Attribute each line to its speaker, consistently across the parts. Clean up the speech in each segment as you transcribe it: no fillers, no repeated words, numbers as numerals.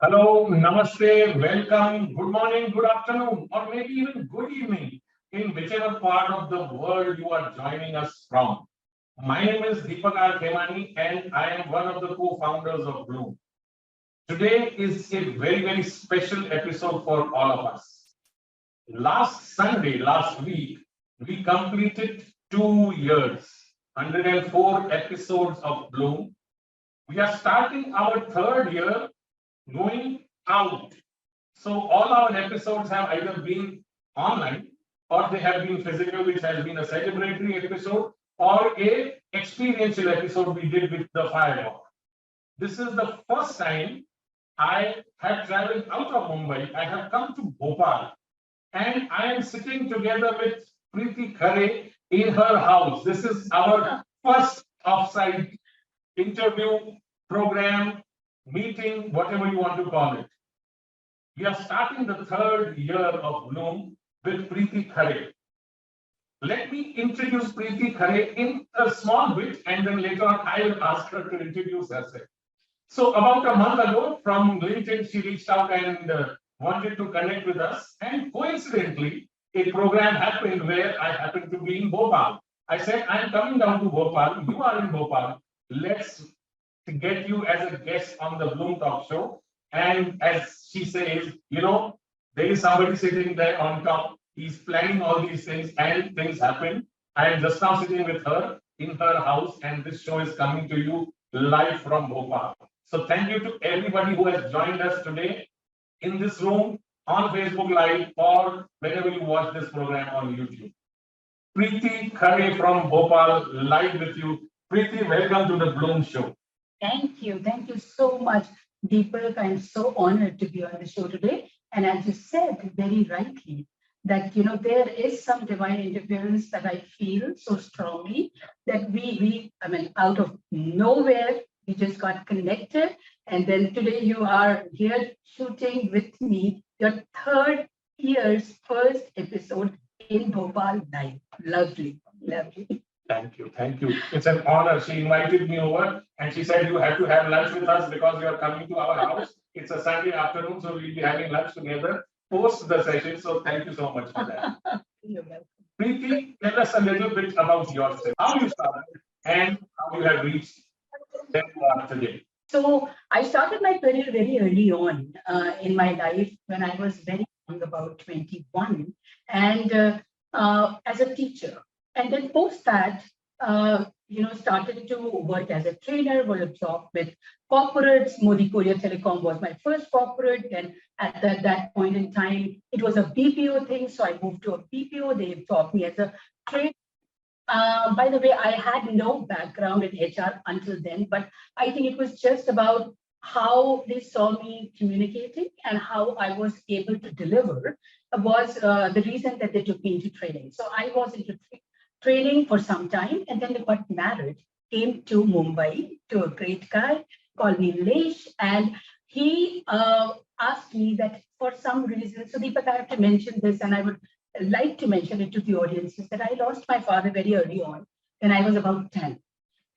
Speaker 1: Hello, namaste, welcome, good morning, good afternoon, or maybe even good evening in whichever part of the world you are joining us from. My name is Deepak Khemani and I am one of the co-founders of Bloom. Today is a very special episode for all of us. Last Sunday, last week, we completed 2 years, 104 episodes of Bloom. We are starting our third year going out. So all our episodes have either been online or they have been physical, which has been a celebratory episode or a experiential episode we did with the firewalk. This is the first time I have traveled out of Mumbai. I have come to Bhopal and I am sitting together with Preeti Khare in her house. This is our first offsite interview program, meeting, whatever you want to call it. We are starting the third year of Bloom with Preeti Khare. Let me introduce Preeti Khare in a small bit, and then later on I will ask her to introduce herself. So about a month ago, from LinkedIn, she reached out and wanted to connect with us. And coincidentally, a program happened where I happened to be in Bhopal. I said, I'm coming down to Bhopal. You are in Bhopal. Let's get you as a guest on the Bloom Talk Show. And as she says, there is somebody sitting there on top. He's planning all these things, and things happen. I am just now sitting with her in her house, and this show is coming to you live from Bhopal. So thank you to everybody who has joined us today in this room, on Facebook Live, or whenever you watch this program on YouTube. Preeti Khare from Bhopal, live with you. Preeti, welcome to the Bloom Show.
Speaker 2: Thank you. Thank you so much, Deepak. I'm so honored to be on the show today. And as you said very rightly, that there is some divine interference that I feel so strongly that out of nowhere, we just got connected. And then today you are here shooting with me your third year's first episode in Bhopal Live. Lovely, lovely.
Speaker 1: Thank you. Thank you. It's an honor. She invited me over and she said, you have to have lunch with us because you are coming to our house. It's a Sunday afternoon, so we'll be having lunch together post the session. So thank you so much for that.
Speaker 2: You're welcome.
Speaker 1: Preeti, tell us a little bit about yourself, how you started and how you have reached where you are today.
Speaker 2: So I started my career very early on in my life when I was very young, about 21, and as a teacher. And then post that, started to work as a trainer, was absorbed with corporates. Modi Korea Telecom was my first corporate. And at that point in time, it was a BPO thing. So I moved to a BPO. They absorbed me as a trainer. By the way, I had no background in HR until then, but I think it was just about how they saw me communicating and how I was able to deliver was the reason that they took me into training. So I was into training for some time, and then they got married, came to Mumbai to a great guy called Nilesh, and he asked me that for some reason, so Deepak, I have to mention this, and I would like to mention it to the audiences, that I lost my father very early on when I was about 10.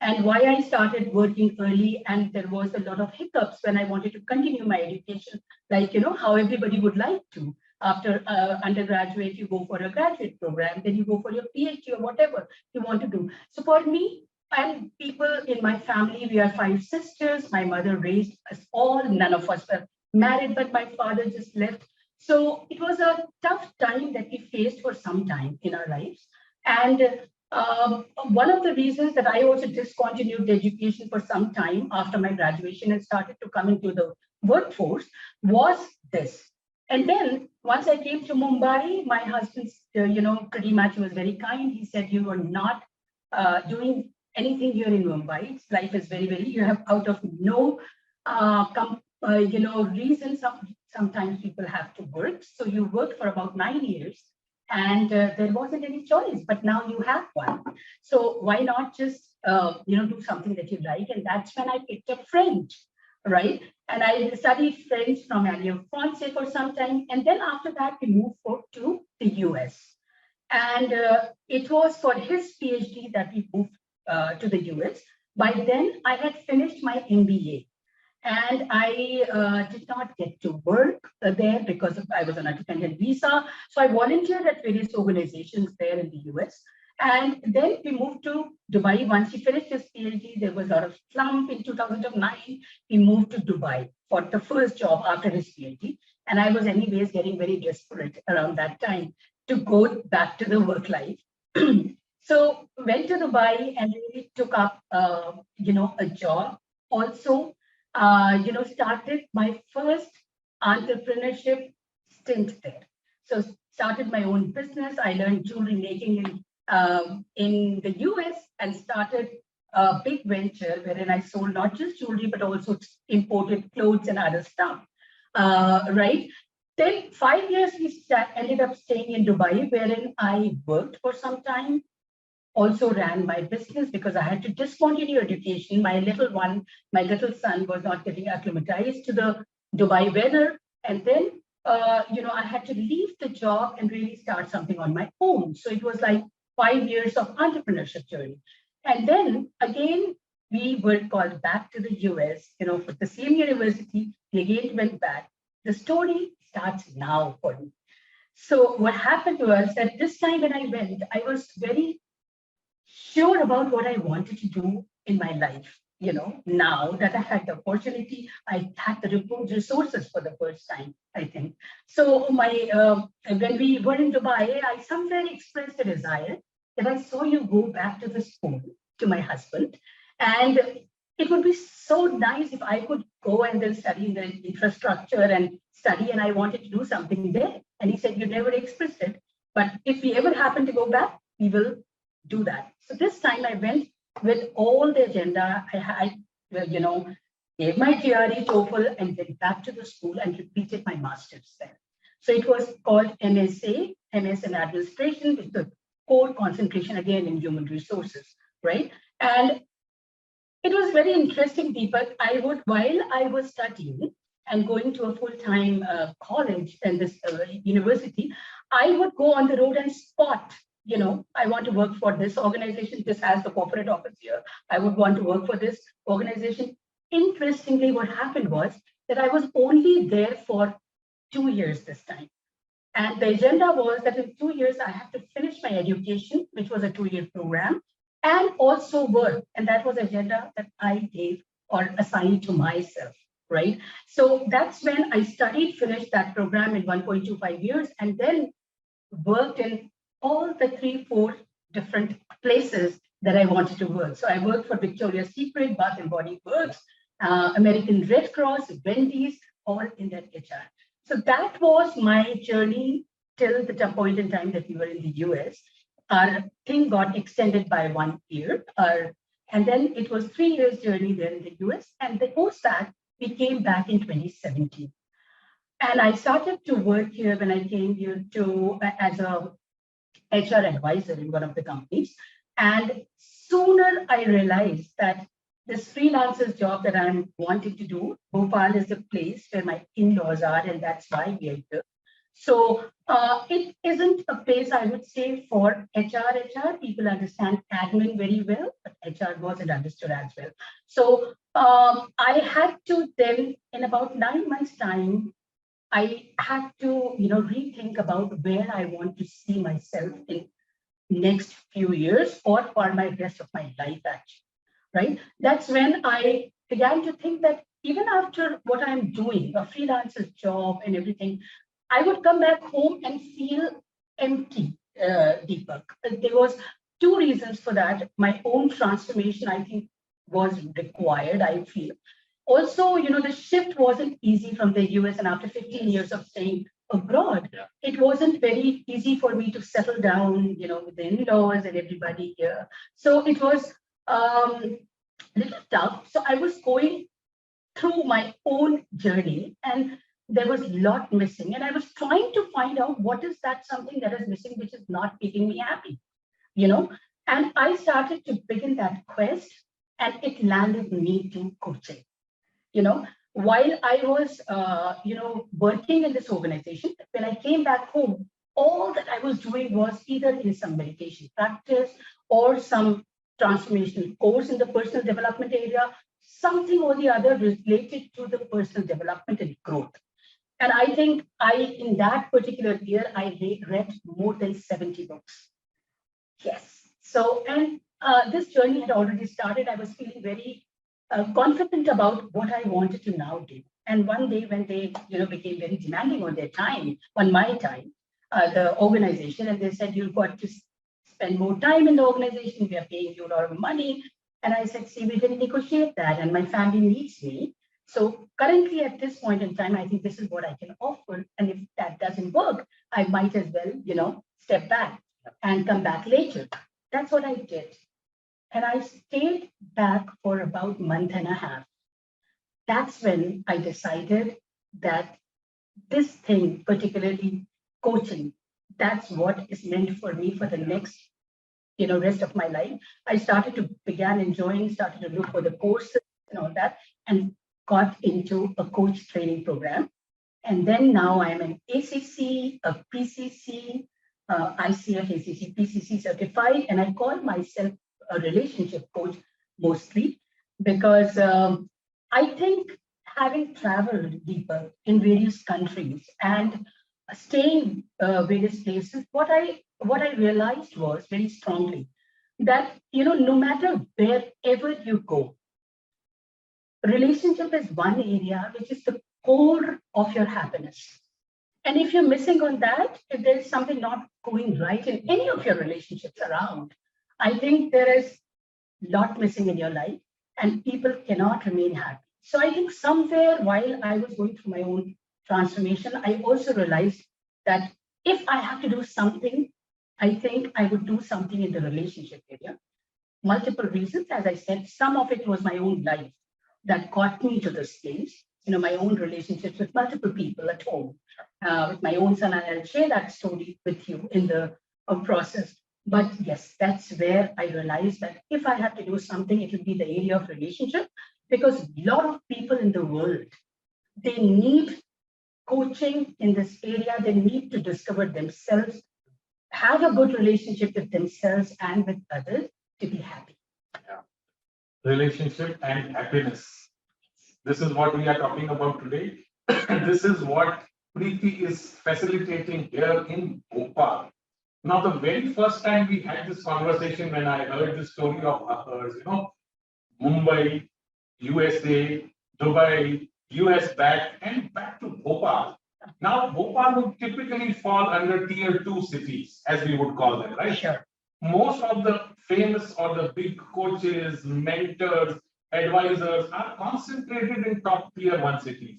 Speaker 2: And why I started working early, and there was a lot of hiccups when I wanted to continue my education, like, how everybody would like to. After undergraduate, you go for a graduate program, then you go for your PhD or whatever you want to do. So for me and people in my family, we are 5 sisters. My mother raised us all. None of us were married, but my father just left. So it was a tough time that we faced for some time in our lives. And one of the reasons that I also discontinued the education for some time after my graduation and started to come into the workforce was this. And then once I came to Mumbai, my husband, pretty much was very kind. He said, you are not doing anything here in Mumbai. Life is you have out of no, reason. Sometimes people have to work. So you worked for about 9 years and there wasn't any choice, but now you have one. So why not just, do something that you like? And that's when I picked up French. Right. And I studied French from Alliance Francaise for some time. And then after that, we moved to the US. And it was for his PhD that we moved to the US. By then, I had finished my MBA. And I did not get to work there because I was on a dependent visa. So I volunteered at various organizations there in the US. And then we moved to Dubai. Once he finished his PhD, there was a lot of slump in 2009. We moved to Dubai for the first job after his PhD. And I was anyways getting very desperate around that time to go back to the work life. So went to Dubai and really took up, a job. Also, started my first entrepreneurship stint there. So started my own business. I learned jewelry making in the US and started a big venture wherein I sold not just jewelry, but also imported clothes and other stuff. Right. Then 5 years we ended up staying in Dubai, wherein I worked for some time, also ran my business because I had to discontinue education. My little son was not getting acclimatized to the Dubai weather. And then, I had to leave the job and really start something on my own. So it was like 5 years of entrepreneurship journey. And then again, we were called back to the US, for the same university. We again went back. The story starts now for me. So what happened was that this time when I went, I was very sure about what I wanted to do in my life. Now that I had the opportunity, I had the resources for the first time, I think. So when we were in Dubai, I somewhere expressed a desire that I saw you go back to the school to my husband. And it would be so nice if I could go and then study in the infrastructure and study, and I wanted to do something there. And he said, you never expressed it, but if we ever happen to go back, we will do that. So this time I went with all the agenda. Gave my GRE TOEFL and went back to the school and repeated my master's there. So it was called MSA, MS in Administration, with the core concentration again in human resources, right? And it was very interesting, Deepak. While I was studying and going to a full-time college and this university, I would go on the road and spot, I want to work for this organization. This has the corporate office here. I would want to work for this organization. Interestingly, what happened was that I was only there for 2 years this time. And the agenda was that in 2 years, I have to finish my education, which was a 2-year program, and also work. And that was the agenda that I gave or assigned to myself, right? So that's when I finished that program in 1.25 years, and then worked in all the 3-4 different places that I wanted to work. So I worked for Victoria's Secret, Bath and Body Works, American Red Cross, Wendy's, all in that HR. So that was my journey till the point in time that we were in the US. Our thing got extended by 1 year, and then it was 3 years journey there in the US. And post that, we came back in 2017. And I started to work here when I came here as a HR advisor in one of the companies. And sooner I realized that this freelancer's job that I'm wanting to do, Bhopal is the place where my in-laws are, and that's why we are here. So it isn't a place I would say for HR. People understand admin very well, but HR wasn't understood as well. So I had to then, in about 9 months' time, I had to, rethink about where I want to see myself in next few years or for my rest of my life, actually, right? That's when I began to think that even after what I'm doing, a freelancer's job and everything, I would come back home and feel empty, Deepak. There was 2 reasons for that. My own transformation, I think, was required, I feel. Also, the shift wasn't easy from the US, and after 15 years of staying abroad, it wasn't very easy for me to settle down, with the in-laws and everybody here. So it was a little tough. So I was going through my own journey, and there was a lot missing. And I was trying to find out what is that something that is missing, which is not making me happy, And I started to begin that quest, and it landed me to coaching. While I was, working in this organization, when I came back home, all that I was doing was either in some meditation practice or some transformational course in the personal development area, something or the other related to the personal development and growth. And I think in that particular year, I read more than 70 books. Yes. So, and this journey had already started. I was feeling very confident about what I wanted to now do. And one day when they, became very demanding on their time, on my time, the organization, and they said, you've got to spend more time in the organization. We are paying you a lot of money. And I said, see, we didn't negotiate that. And my family needs me. So currently at this point in time, I think this is what I can offer. And if that doesn't work, I might as well, step back and come back later. That's what I did. And I stayed back for about a month and a half. That's when I decided that this thing, particularly coaching, that's what is meant for me for the next, rest of my life. I began enjoying, started to look for the courses and all that, and got into a coach training program. And then now I'm an ACC, a PCC, ICF, ACC, PCC certified, and I call myself a relationship coach mostly because I think having traveled deeper in various countries and staying various places, what I realized was very strongly that no matter wherever you go, relationship is one area which is the core of your happiness. And if you're missing on that, if there's something not going right in any of your relationships around, I think there is a lot missing in your life and people cannot remain happy. So I think somewhere while I was going through my own transformation, I also realized that if I have to do something, I think I would do something in the relationship area. Multiple reasons, as I said, some of it was my own life that got me to this place. My own relationships with multiple people at home, with my own son, and I'll share that story with you in the process. But yes, that's where I realized that if I have to do something, it would be the area of relationship, because a lot of people in the world, they need coaching in this area. They need to discover themselves, have a good relationship with themselves and with others to be happy.
Speaker 1: Yeah. Relationship and happiness. This is what we are talking about today. This is what Preeti is facilitating here in Bhopal. Now, the very first time we had this conversation, when I heard the story of others, Mumbai, USA, Dubai, US back, and back to Bhopal. Now, Bhopal would typically fall under tier 2 cities, as we would call them, right?
Speaker 2: Sure.
Speaker 1: Most of the famous or the big coaches, mentors, advisors are concentrated in top tier 1 cities.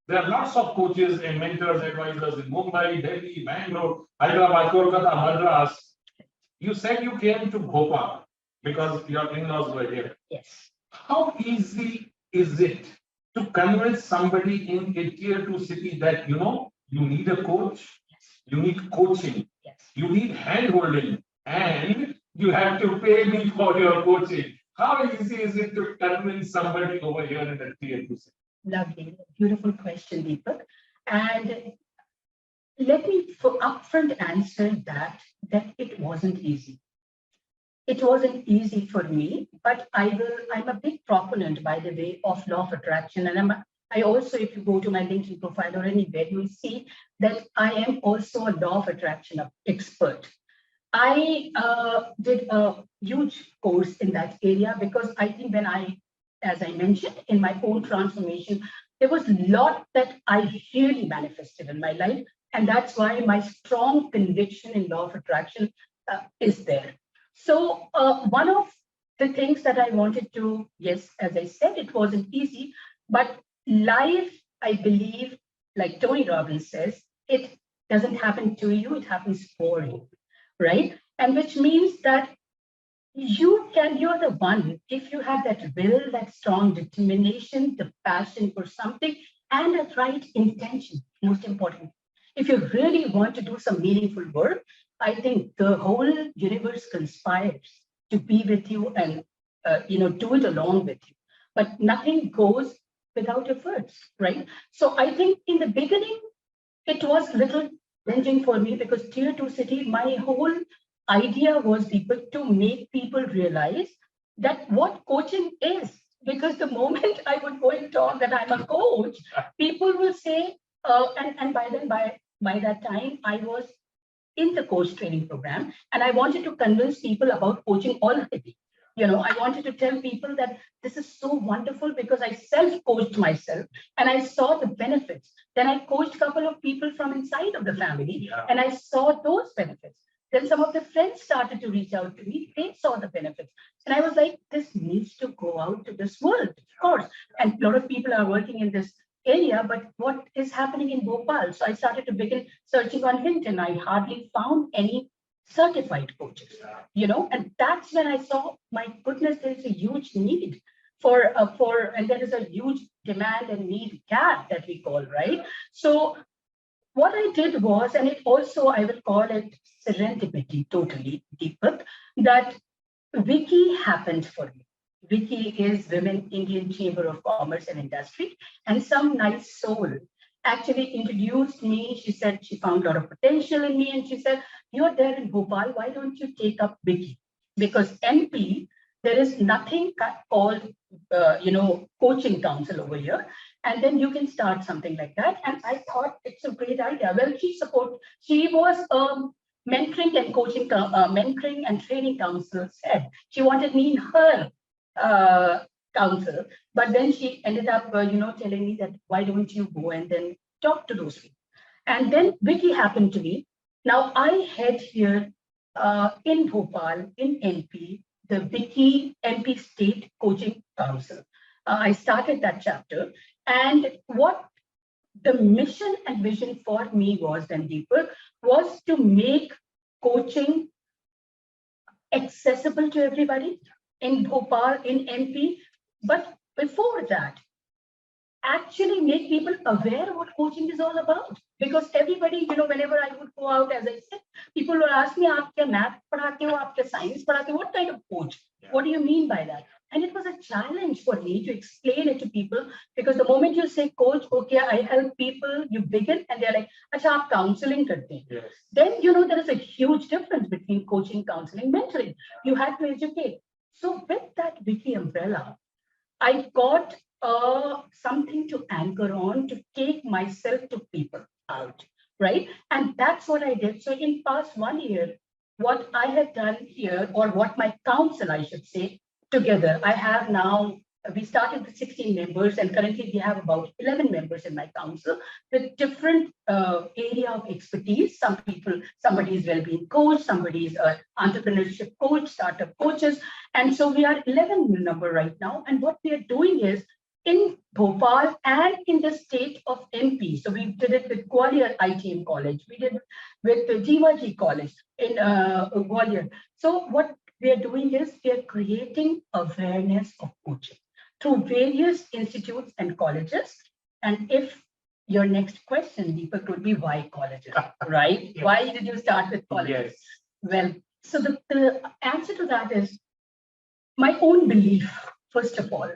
Speaker 1: There are lots of coaches and mentors, advisors in Mumbai, Delhi, Bangalore, Hyderabad, Kolkata, Madras. You said you came to Bhopal because your in-laws were here.
Speaker 2: Yes.
Speaker 1: How easy is it to convince somebody in a tier 2 city that, you need a coach, you need coaching, you need hand-holding, and you have to pay me for your coaching? How easy is it to convince somebody over here in a tier 2 city?
Speaker 2: Lovely, beautiful question, Deepak. And let me upfront answer that it wasn't easy. It wasn't easy for me, but I'm a big proponent, by the way, of law of attraction. And I also, if you go to my LinkedIn profile or anywhere, you'll see that I am also a law of attraction expert. I did a huge course in that area because I think as I mentioned, in my own transformation, there was a lot that I really manifested in my life. And that's why my strong conviction in law of attraction is there. So one of the things that I wanted to, yes, as I said, it wasn't easy, but life, I believe, like Tony Robbins says, it doesn't happen to you, it happens for you, right? And which means that you're the one, if you have that will, that strong determination, the passion for something, and a right intention, most important. If you really want to do some meaningful work, I think the whole universe conspires to be with you and do it along with you. But nothing goes without efforts, right? So I think in the beginning, it was a little challenging for me because tier 2 city, my whole idea was to make people realize that what coaching is. because the moment I would go and talk that I'm a coach, people will say, and by then, by that time, I was in the coach training program, and I wanted to convince people about coaching already. I wanted to tell people that this is so wonderful because I self-coached myself and I saw the benefits. Then I coached a couple of people from inside of the family, and I saw those benefits. Then some of the friends started to reach out to me. They saw the benefits. And I was like, this needs to go out to this world, of course. And a lot of people are working in this area, but what is happening in Bhopal? So I started to begin searching on LinkedIn. I hardly found any certified coaches, and that's when I saw, my goodness, there is a huge need and there is a huge demand and need gap that we call, right? So what I did was, and it also, I will call it serendipity, totally, Deepak, that Wiki happened for me. Wiki is Women Indian Chamber of Commerce and Industry, and some nice soul actually introduced me. She said she found a lot of potential in me, and she said, "You're there in Bhopal. Why don't you take up Wiki? Because MP, there is nothing called, coaching council over here, and then you can start something like that." And I thought it's a great idea. Well, She was mentoring and training council head. She wanted me in her uh, council, but then she ended up, telling me that why don't you go and then talk to those people. And then Wiki happened to me. Now I head here in Bhopal, in MP, the Wiki MP State Coaching Council. I started that chapter. And what the mission and vision for me was, then Deepak, was to make coaching accessible to everybody in Bhopal, in MP. But before that, actually make people aware of what coaching is all about. Because everybody, whenever I would go out, as I said, people will ask me, "Aap kya math padhate ho, aap kya science padhate ho? What kind of coach? What do you mean by that?" And it was a challenge for me to explain it to people, because the moment you say coach, okay, I help people, you begin, and they're like, "Acha, aap counseling karte hain." Yes. Then, there is a huge difference between coaching, counseling, mentoring. You have to educate. So with that Wiki umbrella, I got something to anchor on, to take myself to people out, right? And that's what I did. So in past 1 year, what I have done here, or what my council, I should say, together, I have now, we started with 16 members, and currently we have about 11 members in my council with different area of expertise. Somebody is well-being coach, somebody is an entrepreneurship coach, startup coaches. And so we are 11 number right now. And what we are doing is, in Bhopal and in the state of MP. So we did it with Gwalior ITM College. We did it with the Jivaji College in Gwalior. So what we are doing is, we are creating awareness of coaching through various institutes and colleges. And if your next question, Deepak, could be why colleges, right? Yes. Why did you start with colleges? Yes. Well, so the answer to that is my own belief, first of all.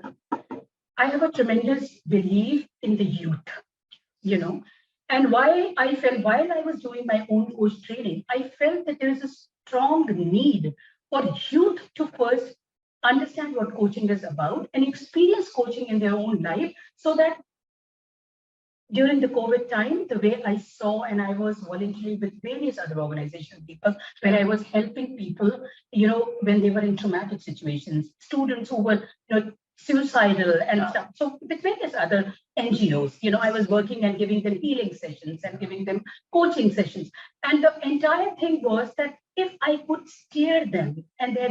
Speaker 2: I have a tremendous belief in the youth, and why I felt, while I was doing my own coach training, I felt that there is a strong need for youth to first understand what coaching is about and experience coaching in their own life, so that during the COVID time, the way I saw, and I was volunteering with various other organizations, Deepak, where I was helping people, when they were in traumatic situations, students who were, suicidal and stuff. So with various other NGOs, I was working and giving them healing sessions and giving them coaching sessions. And the entire thing was that if I could steer them and their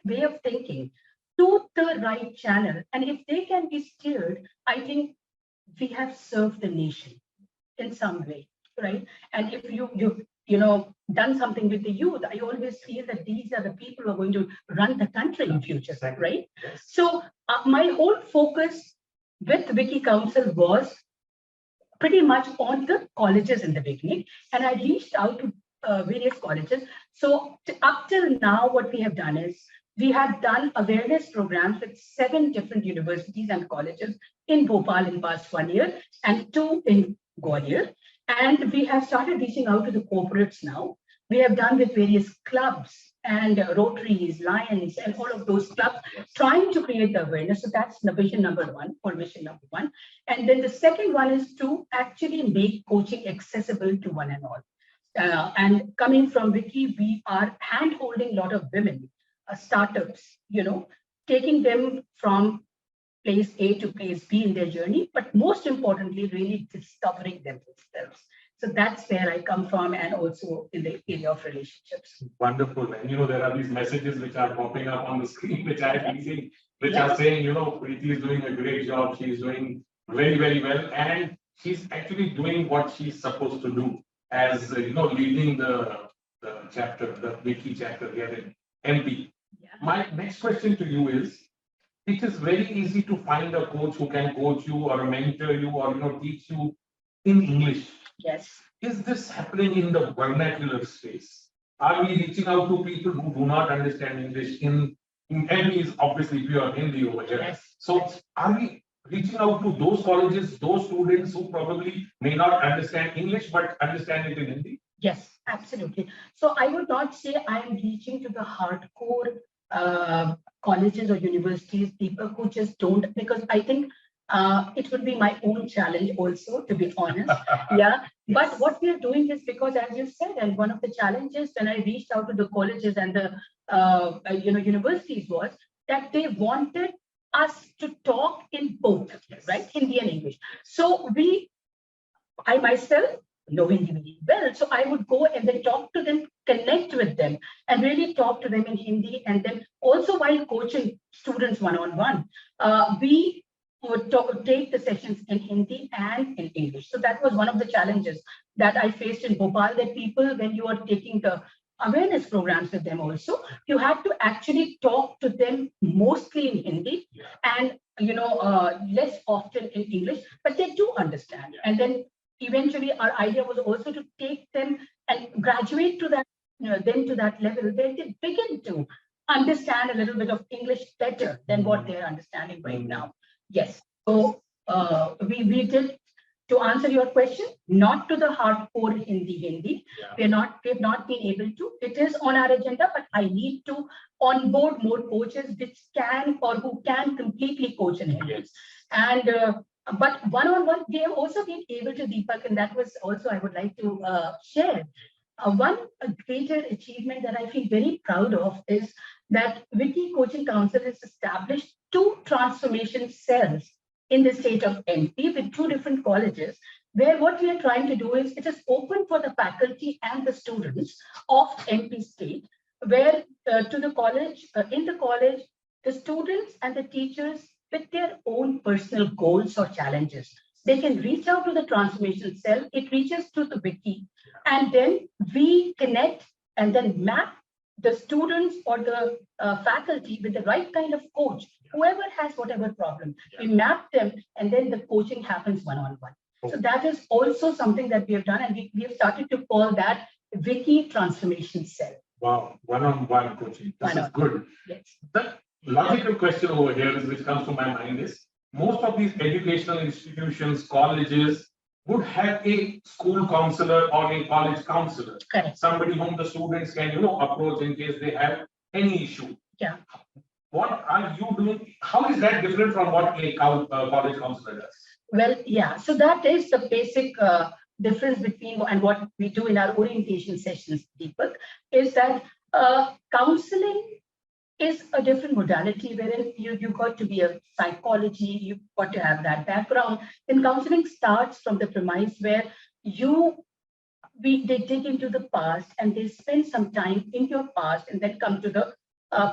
Speaker 2: way of thinking to the right channel, and if they can be steered, I think we have served the nation in some way, right? And if you've done something with the youth, I always feel that these are the people who are going to run the country in future, right? Yes. So my whole focus with Wiki Council was pretty much on the colleges in the beginning, and I reached out to various colleges. So up till now, what we have done is, we have done awareness programs with 7 different universities and colleges in Bhopal in past 1 year, and 2 in Gwalior. And we have started reaching out to the corporates now. We have done with various clubs and Rotaries, Lions, and all of those clubs, trying to create the awareness. So that's the vision number one, or mission number one. And then the second one is to actually make coaching accessible to one and all. And coming from Wiki, we are hand-holding a lot of women, startups, taking them from place A to place B in their journey, but most importantly, really discovering themselves. So that's where I come from, and also in the area of relationships.
Speaker 1: Wonderful. And there are these messages which are popping up on the screen, which I'm reading, which are saying, Preeti is doing a great job. She's doing very, very well. And she's actually doing what she's supposed to do as, leading the chapter, the Wiki chapter here in MP.
Speaker 2: Yeah.
Speaker 1: My next question to you is, it is very easy to find a coach who can coach you or mentor you or, teach you in English.
Speaker 2: Yes.
Speaker 1: Is this happening in the vernacular space? Are we reaching out to people who do not understand English? In MP is obviously pure Hindi over here.
Speaker 2: Yes.
Speaker 1: So are we reaching out to those colleges, those students who probably may not understand English but understand it in Hindi?
Speaker 2: Yes, absolutely. So I would not say I am reaching to the hardcore colleges or universities, people who just don't, because I think it would be my own challenge also, to be honest. Yeah.
Speaker 1: Yes.
Speaker 2: But what we are doing is because, as you said, and one of the challenges when I reached out to the colleges and the universities was that they wanted us to talk in both, right, Hindi and English. So I myself know Hindi very well, so I would go and then talk to them, connect with them, and really talk to them in Hindi. And then also while coaching students one-on-one, we would take the sessions in Hindi and in English. So that was one of the challenges that I faced in Bhopal, that people, when you are taking the awareness programs with them also, you have to actually talk to them mostly in Hindi and less often in English, but they do understand. And then eventually our idea was also to take them and graduate to that, then to that level where they begin to understand a little bit of English better than what they're understanding right now. Yes. So we did, to answer your question, not to the hardcore Hindi. We've not been able to. It is on our agenda, but I need to onboard more coaches which can or who can completely coach in Hindi.
Speaker 1: Yes.
Speaker 2: And but one-on-one, they have also been able to, Deepak, and that was also I would like to share. One greater achievement that I feel very proud of is that Wiki Coaching Council has established 2 transformation cells in the state of MP with 2 different colleges, where what we are trying to do is it is open for the faculty and the students of MP state, where to the college, in the college, the students and the teachers with their own personal goals or challenges, they can reach out to the transformation cell. It reaches to the Wiki, and then we connect and then map the students or the faculty with the right kind of coach, whoever has whatever problem. We map them, and then the coaching happens one-on-one. So that is also something that we have done, and we have started to call that Wiki Transformation Cell.
Speaker 1: Wow, one-on-one coaching. This is good.
Speaker 2: Yes.
Speaker 1: The logical question over here is, which comes to my mind, is most of these educational institutions, colleges, would have a school counselor or a college counselor.
Speaker 2: Correct.
Speaker 1: Somebody whom the students can, approach in case they have any issue.
Speaker 2: Yeah.
Speaker 1: What are you doing? How is that different from what a college counselor does?
Speaker 2: Well, yeah. So that is the basic difference between and what we do in our orientation sessions, Deepak, is that counseling is a different modality wherein you got to be a psychology, you've got to have that background. Then counseling starts from the premise where they dig into the past and they spend some time in your past and then come to the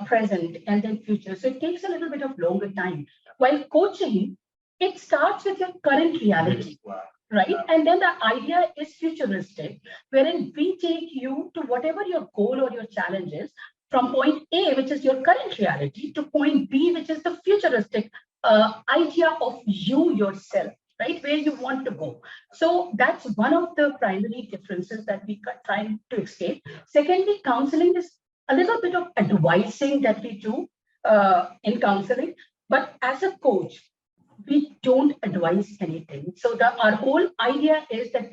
Speaker 2: present and then future. So it takes a little bit of longer time. While coaching, it starts with your current reality.
Speaker 1: Wow.
Speaker 2: Right? And then the idea is futuristic, wherein we take you to whatever your goal or your challenge is, from point A, which is your current reality, to point B, which is the futuristic idea of you yourself, right? Where you want to go. So that's one of the primary differences that we are trying to escape. Secondly, counseling is a little bit of advising that we do in counseling, but as a coach, we don't advise anything. So our whole idea is that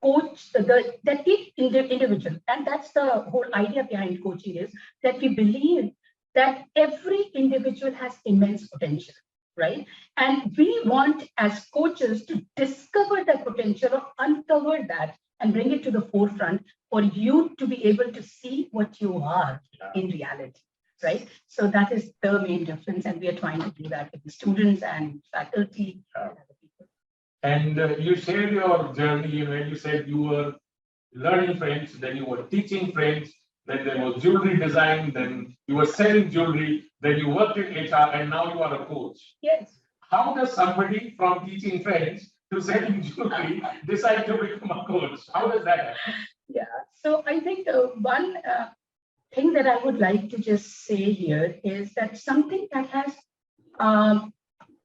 Speaker 2: coach that each individual, and that's the whole idea behind coaching, is that we believe that every individual has immense potential, right? And we want as coaches to discover that potential or uncover that and bring it to the forefront for you to be able to see what you are in reality, right? So that is the main difference, and we are trying to do that with the students and faculty and other people.
Speaker 1: And you shared your journey, you said you were learning French, then you were teaching French, then there was jewelry design, then you were selling jewelry, then you worked in HR, and now you are a coach.
Speaker 2: Yes.
Speaker 1: How does somebody from teaching French to selling jewelry decide to become a coach? How does that happen?
Speaker 2: Yeah. So I think one thing that I would like to just say here is that something that has um,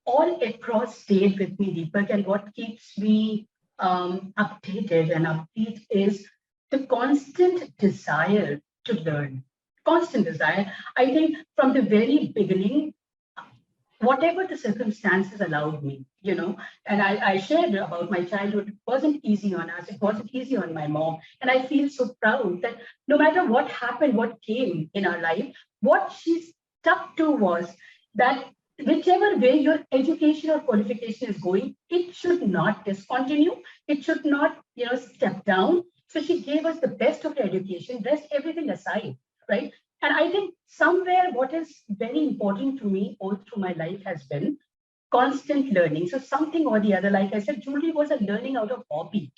Speaker 2: all across stayed with me, Deepak, and what keeps me updated and upbeat is the constant desire to learn. Constant desire. I think from the very beginning, whatever the circumstances allowed me, and I shared about my childhood. It wasn't easy on us, it wasn't easy on my mom. And I feel so proud that no matter what happened, what came in our life, what she stuck to was that whichever way your education or qualification is going, it should not discontinue, it should not, step down. So she gave us the best of the education, rest everything aside, right? And I think somewhere what is very important to me all through my life has been constant learning. So something or the other, like I said, jewelry was a learning out of hobby.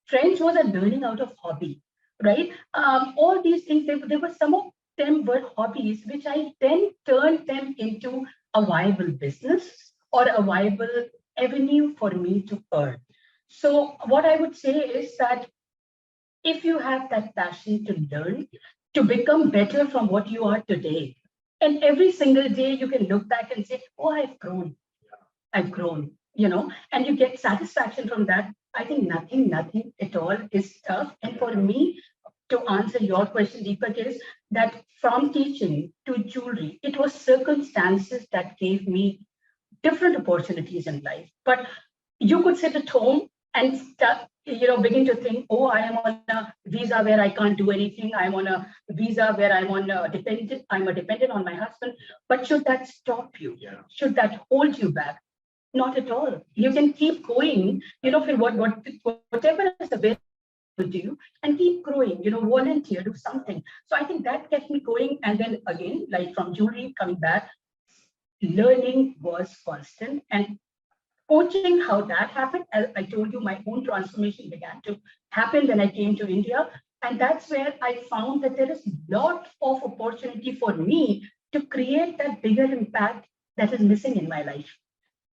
Speaker 2: French was a learning out of hobby, right? All these things, there were some of them were hobbies, which I then turned them into a viable business or a viable avenue for me to earn. So what I would say is that if you have that passion to learn, to become better from what you are today, and every single day you can look back and say, oh, I've grown, and you get satisfaction from that. I think nothing at all is tough. And for me, to answer your question, Deepak, is that from teaching to jewelry, it was circumstances that gave me different opportunities in life. But you could sit at home and start, begin to think, oh, I am on a visa where I can't do anything. I'm on a visa where I'm a dependent on my husband. But should that stop you?
Speaker 1: Yeah.
Speaker 2: Should that hold you back? Not at all. You can keep going, for whatever is available to you, and keep growing, volunteer, do something. So I think that kept me going. And then again, like from jewelry coming back, learning was constant. And coaching, how that happened, as I told you, my own transformation began to happen when I came to India. And that's where I found that there is a lot of opportunity for me to create that bigger impact that is missing in my life.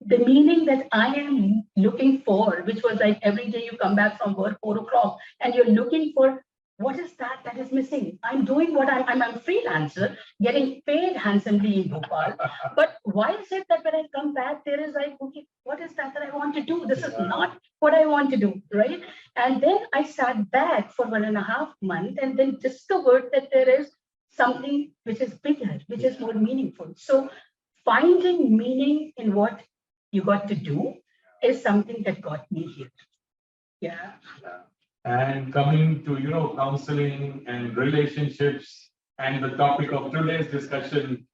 Speaker 2: The meaning that I am looking for, which was like every day you come back from work, 4 o'clock, and you're looking for what is that is missing. I'm doing what I'm a freelancer, getting paid handsomely in Bhopal. But why is it that when I come back, there is like, okay, what is that I want to do? This is not what I want to do, right? And then I sat back for 1.5 months and then discovered that there is something which is bigger, which is more meaningful. So finding meaning in what you got to do is something that got me here. Yeah.
Speaker 1: And coming to counseling and relationships and the topic of today's discussion,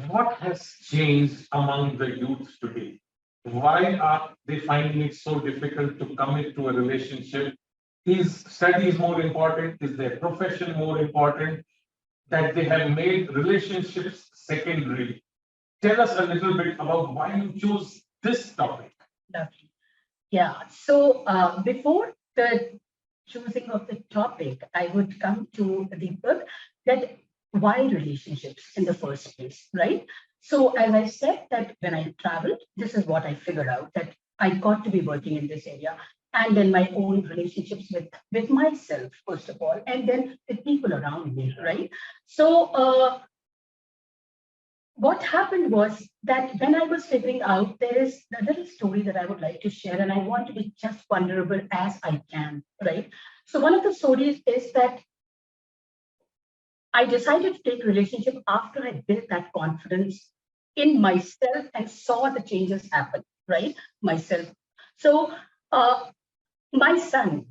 Speaker 1: what has changed among the youth today? Why are they finding it so difficult to commit to a relationship? Is studies more important? Is their profession more important? That they have made relationships secondary? Tell us a little bit about why you chose this topic.
Speaker 2: Lovely. Yeah. So before the choosing of the topic, I would come to the book that why relationships in the first place, right? So as I said that when I traveled, this is what I figured out, that I got to be working in this area, and then my own relationships with myself, first of all, and then with people around me, right? So what happened was that when I was figuring out, there is a little story that I would like to share, and I want to be just vulnerable as I can, right? So one of the stories is that I decided to take relationship after I built that confidence in myself and saw the changes happen, right? Myself. So My son,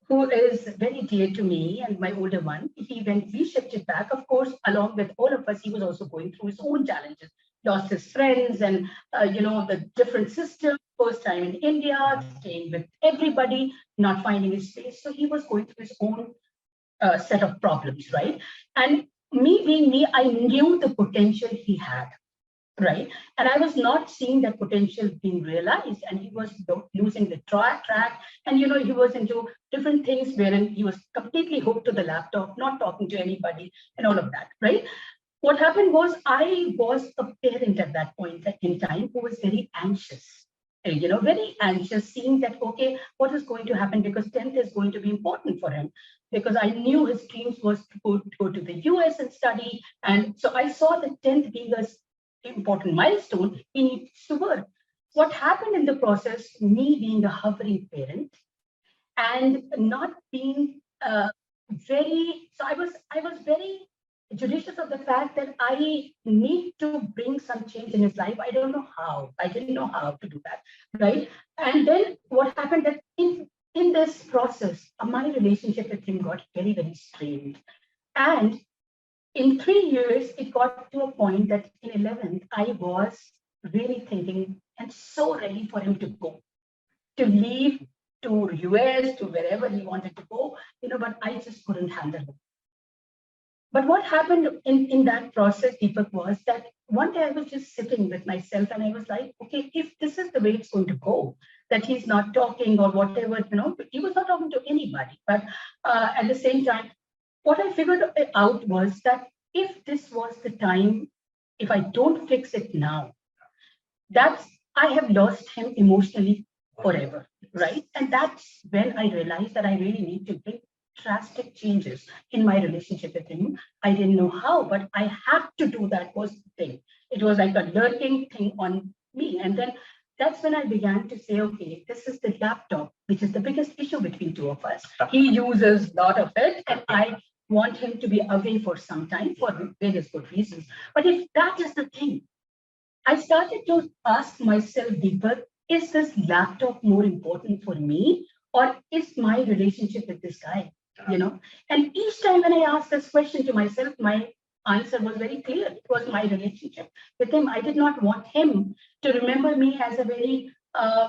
Speaker 2: who is very dear to me and my older one, when we shifted back, of course, along with all of us, he was also going through his own challenges, lost his friends and, the different system, first time in India, staying with everybody, not finding his space. So he was going through his own set of problems, right? And me being me, I knew the potential he had, right? And I was not seeing that potential being realized, and he was losing the track. And he was into different things wherein he was completely hooked to the laptop, not talking to anybody, and all of that, right? What happened was I was a parent at that point in time who was very anxious. Very anxious, seeing that, okay, what is going to happen because 10th is going to be important for him. Because I knew his dreams was to go to the US and study. And so I saw the 10th being a important milestone he needs to work. What happened in the process, me being a hovering parent and not being so I was very judicious of the fact that I need to bring some change in his life. I don't know how. I didn't know how to do that, right? And then what happened that in this process, my relationship with him got very, very strained. And in 3 years, it got to a point that in 11th, I was really thinking and so ready for him to go, to leave to US, to wherever he wanted to go, but I just couldn't handle it. But what happened in that process, Deepak, was that one day I was just sitting with myself and I was like, okay, if this is the way it's going to go, that he's not talking or whatever, he was not talking to anybody. But at the same time, what I figured out was that if this was the time, if I don't fix it now, that's I have lost him emotionally forever, right? And that's when I realized that I really need to bring drastic changes in my relationship with him. I didn't know how, but I had to do that was the thing. It was like a lurking thing on me. And then that's when I began to say, okay, this is the laptop, which is the biggest issue between two of us. He uses a lot of it, and I want him to be away for some time for various good reasons. But if that is the thing, I started to ask myself deeper, is this laptop more important for me or is my relationship with this guy? And each time when I asked this question to myself, my answer was very clear. It was my relationship with him. I did not want him to remember me as a very, a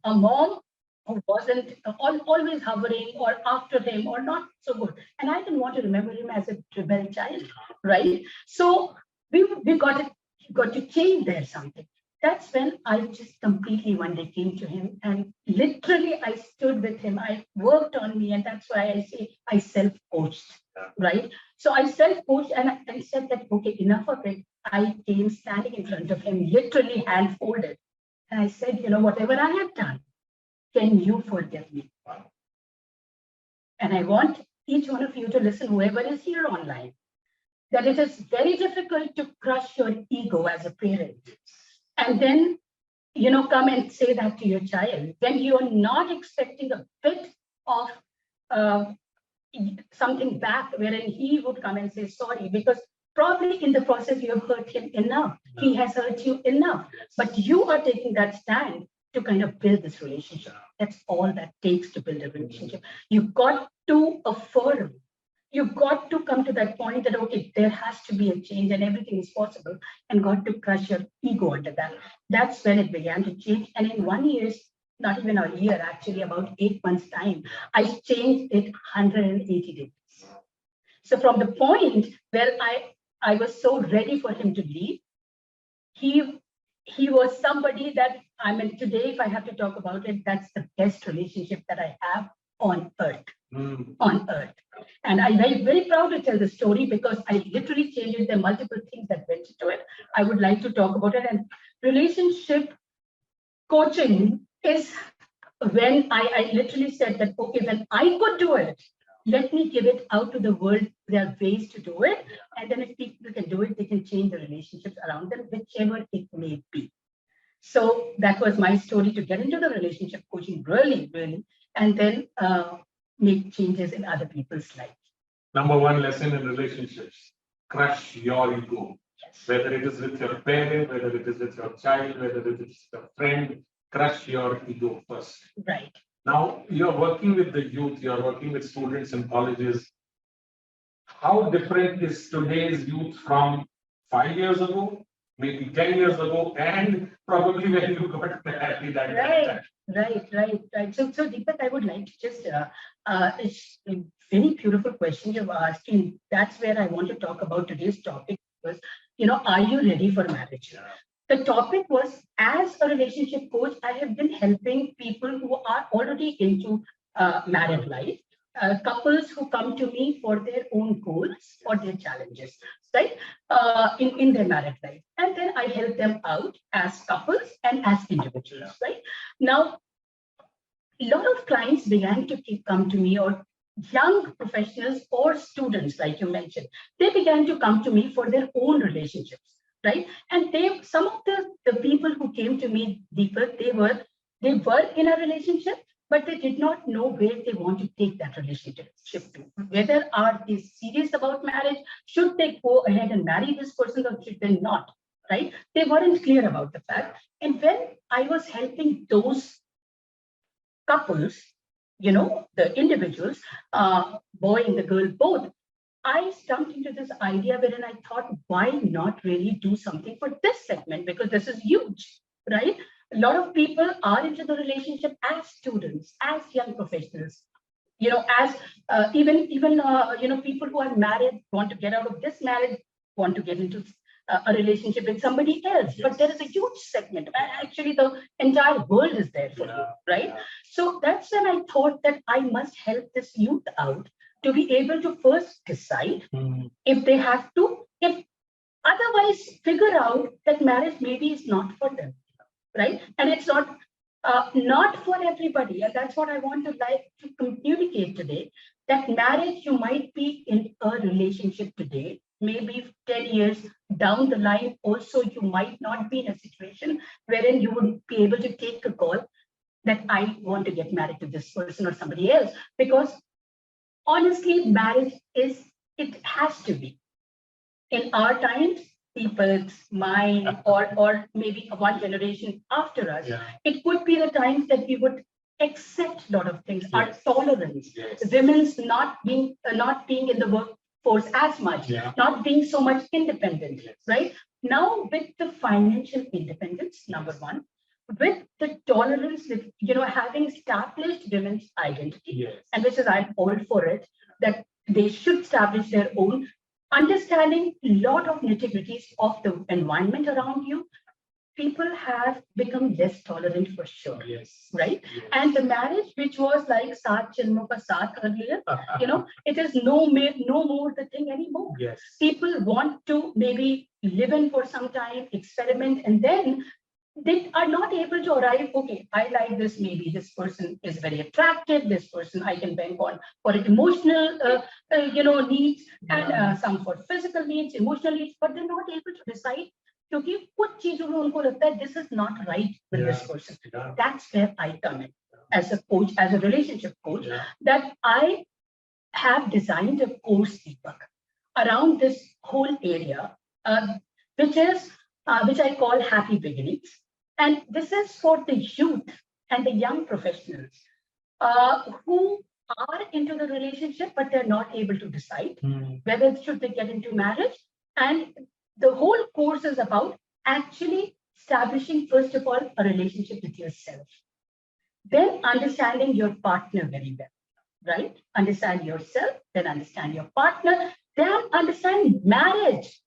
Speaker 2: mom who wasn't always hovering or after him or not so good. And I didn't want to remember him as a rebel child, right? So we got to change there something. That's when I just completely one day came to him and literally I stood with him. I worked on me, and that's why I say I self-coached, right? So I self-coached and I said that, okay, enough of it. I came standing in front of him, literally hand folded. And I said, whatever I have done, can you forgive me? And I want each one of you to listen, whoever is here online, that it is very difficult to crush your ego as a parent and then come and say that to your child when you're not expecting a bit of uh, something back wherein he would come and say sorry, because probably in the process you have hurt him enough, he has hurt you enough, but you are taking that stand to kind of build this relationship. That's all that takes to build a relationship. You've got to affirm, you got to come to that point that, okay, there has to be a change and everything is possible, and got to crush your ego under that. That's when it began to change. And in 1 year, not even a year, actually about 8 months time, I changed it 180 degrees. So from the point where I was so ready for him to leave, he was somebody that, I mean, today, if I have to talk about it, that's the best relationship that I have on earth. On earth. And I'm very, very proud to tell the story because I literally changed it. There are multiple things that went into it. I would like to talk about it. And relationship coaching is when I literally said that, okay, when I could do it, let me give it out to the world. There are ways to do it. And then if people can do it, they can change the relationships around them, whichever it may be. So that was my story to get into the relationship coaching, really, really, and then make changes in other people's lives.
Speaker 1: Number one lesson in relationships: crush your ego. Yes. Whether it is with your parent, whether it is with your child, whether it is a friend, crush your ego first.
Speaker 2: Right.
Speaker 1: Now you're working with the youth, you're working with students in colleges. How different is today's youth from 5 years ago, maybe 10 years ago, and probably when you got married at that time?
Speaker 2: Right. So Deepak, I would like to just, it's a very beautiful question you've asked, and that's where I want to talk about today's topic was, are you ready for marriage?
Speaker 1: Yeah.
Speaker 2: The topic was, as a relationship coach, I have been helping people who are already into married life, couples who come to me for their own goals or their challenges, right? In their married life. And then I help them out as couples and as individuals, right? Now, a lot of clients began to come to me, or young professionals or students, like you mentioned, they began to come to me for their own relationships, right? And some of the people who came to me, Deepak, they were in a relationship, but they did not know where they want to take that relationship to. Whether are they serious about marriage? Should they go ahead and marry this person, or should they not? Right? They weren't clear about the fact. And when I was helping those couples, the individuals, boy and the girl both, I stumped into this idea wherein I thought, why not really do something for this segment? Because this is huge, right? A lot of people are into the relationship as students, as young professionals, as even people who are married want to get out of this marriage, want to get into a relationship with somebody else. Yes. But there is a huge segment. Actually, the entire world is there for you, right? Yeah. So that's when I thought that I must help this youth out to be able to first decide if they have to, if otherwise figure out that marriage maybe is not for them, right? And it's not for everybody. And that's what I want to like to communicate today, that marriage, you might be in a relationship today, maybe 10 years down the line, also you might not be in a situation wherein you would be able to take a call that I want to get married to this person or somebody else. Because honestly, marriage it has to be. In our times, people's mind, or maybe one generation after us, it would be the times that we would accept a lot of things, our tolerance, women's not being in the workforce as much, not being so much independent, right? Now, with the financial independence, number one, with the tolerance, with having established women's identity, and which is I'm all for it, that they should establish their own, understanding a lot of nitty-gritties of the environment around you, people have become less tolerant for sure. Right? And the marriage, which was like Saat Janmo Ka Saath earlier, it is no more the thing anymore. People want to maybe live in for some time, experiment, and then they are not able to arrive, okay, I like this, maybe this person is very attractive, this person I can bank on for emotional needs, and some for physical needs, emotional needs, but they're not able to decide, क्योंकि कुछ चीजों में उनको लगता है this is not right with this person. That's where I come in as a coach, as a relationship coach, that I have designed a course, Deepak, around this whole area, which I call Happy Beginnings. And this is for the youth and the young professionals who are into the relationship, but they're not able to decide whether should they get into marriage. And the whole course is about actually establishing, first of all, a relationship with yourself. Then understanding your partner very well, right? Understand yourself, then understand your partner, then understand marriage,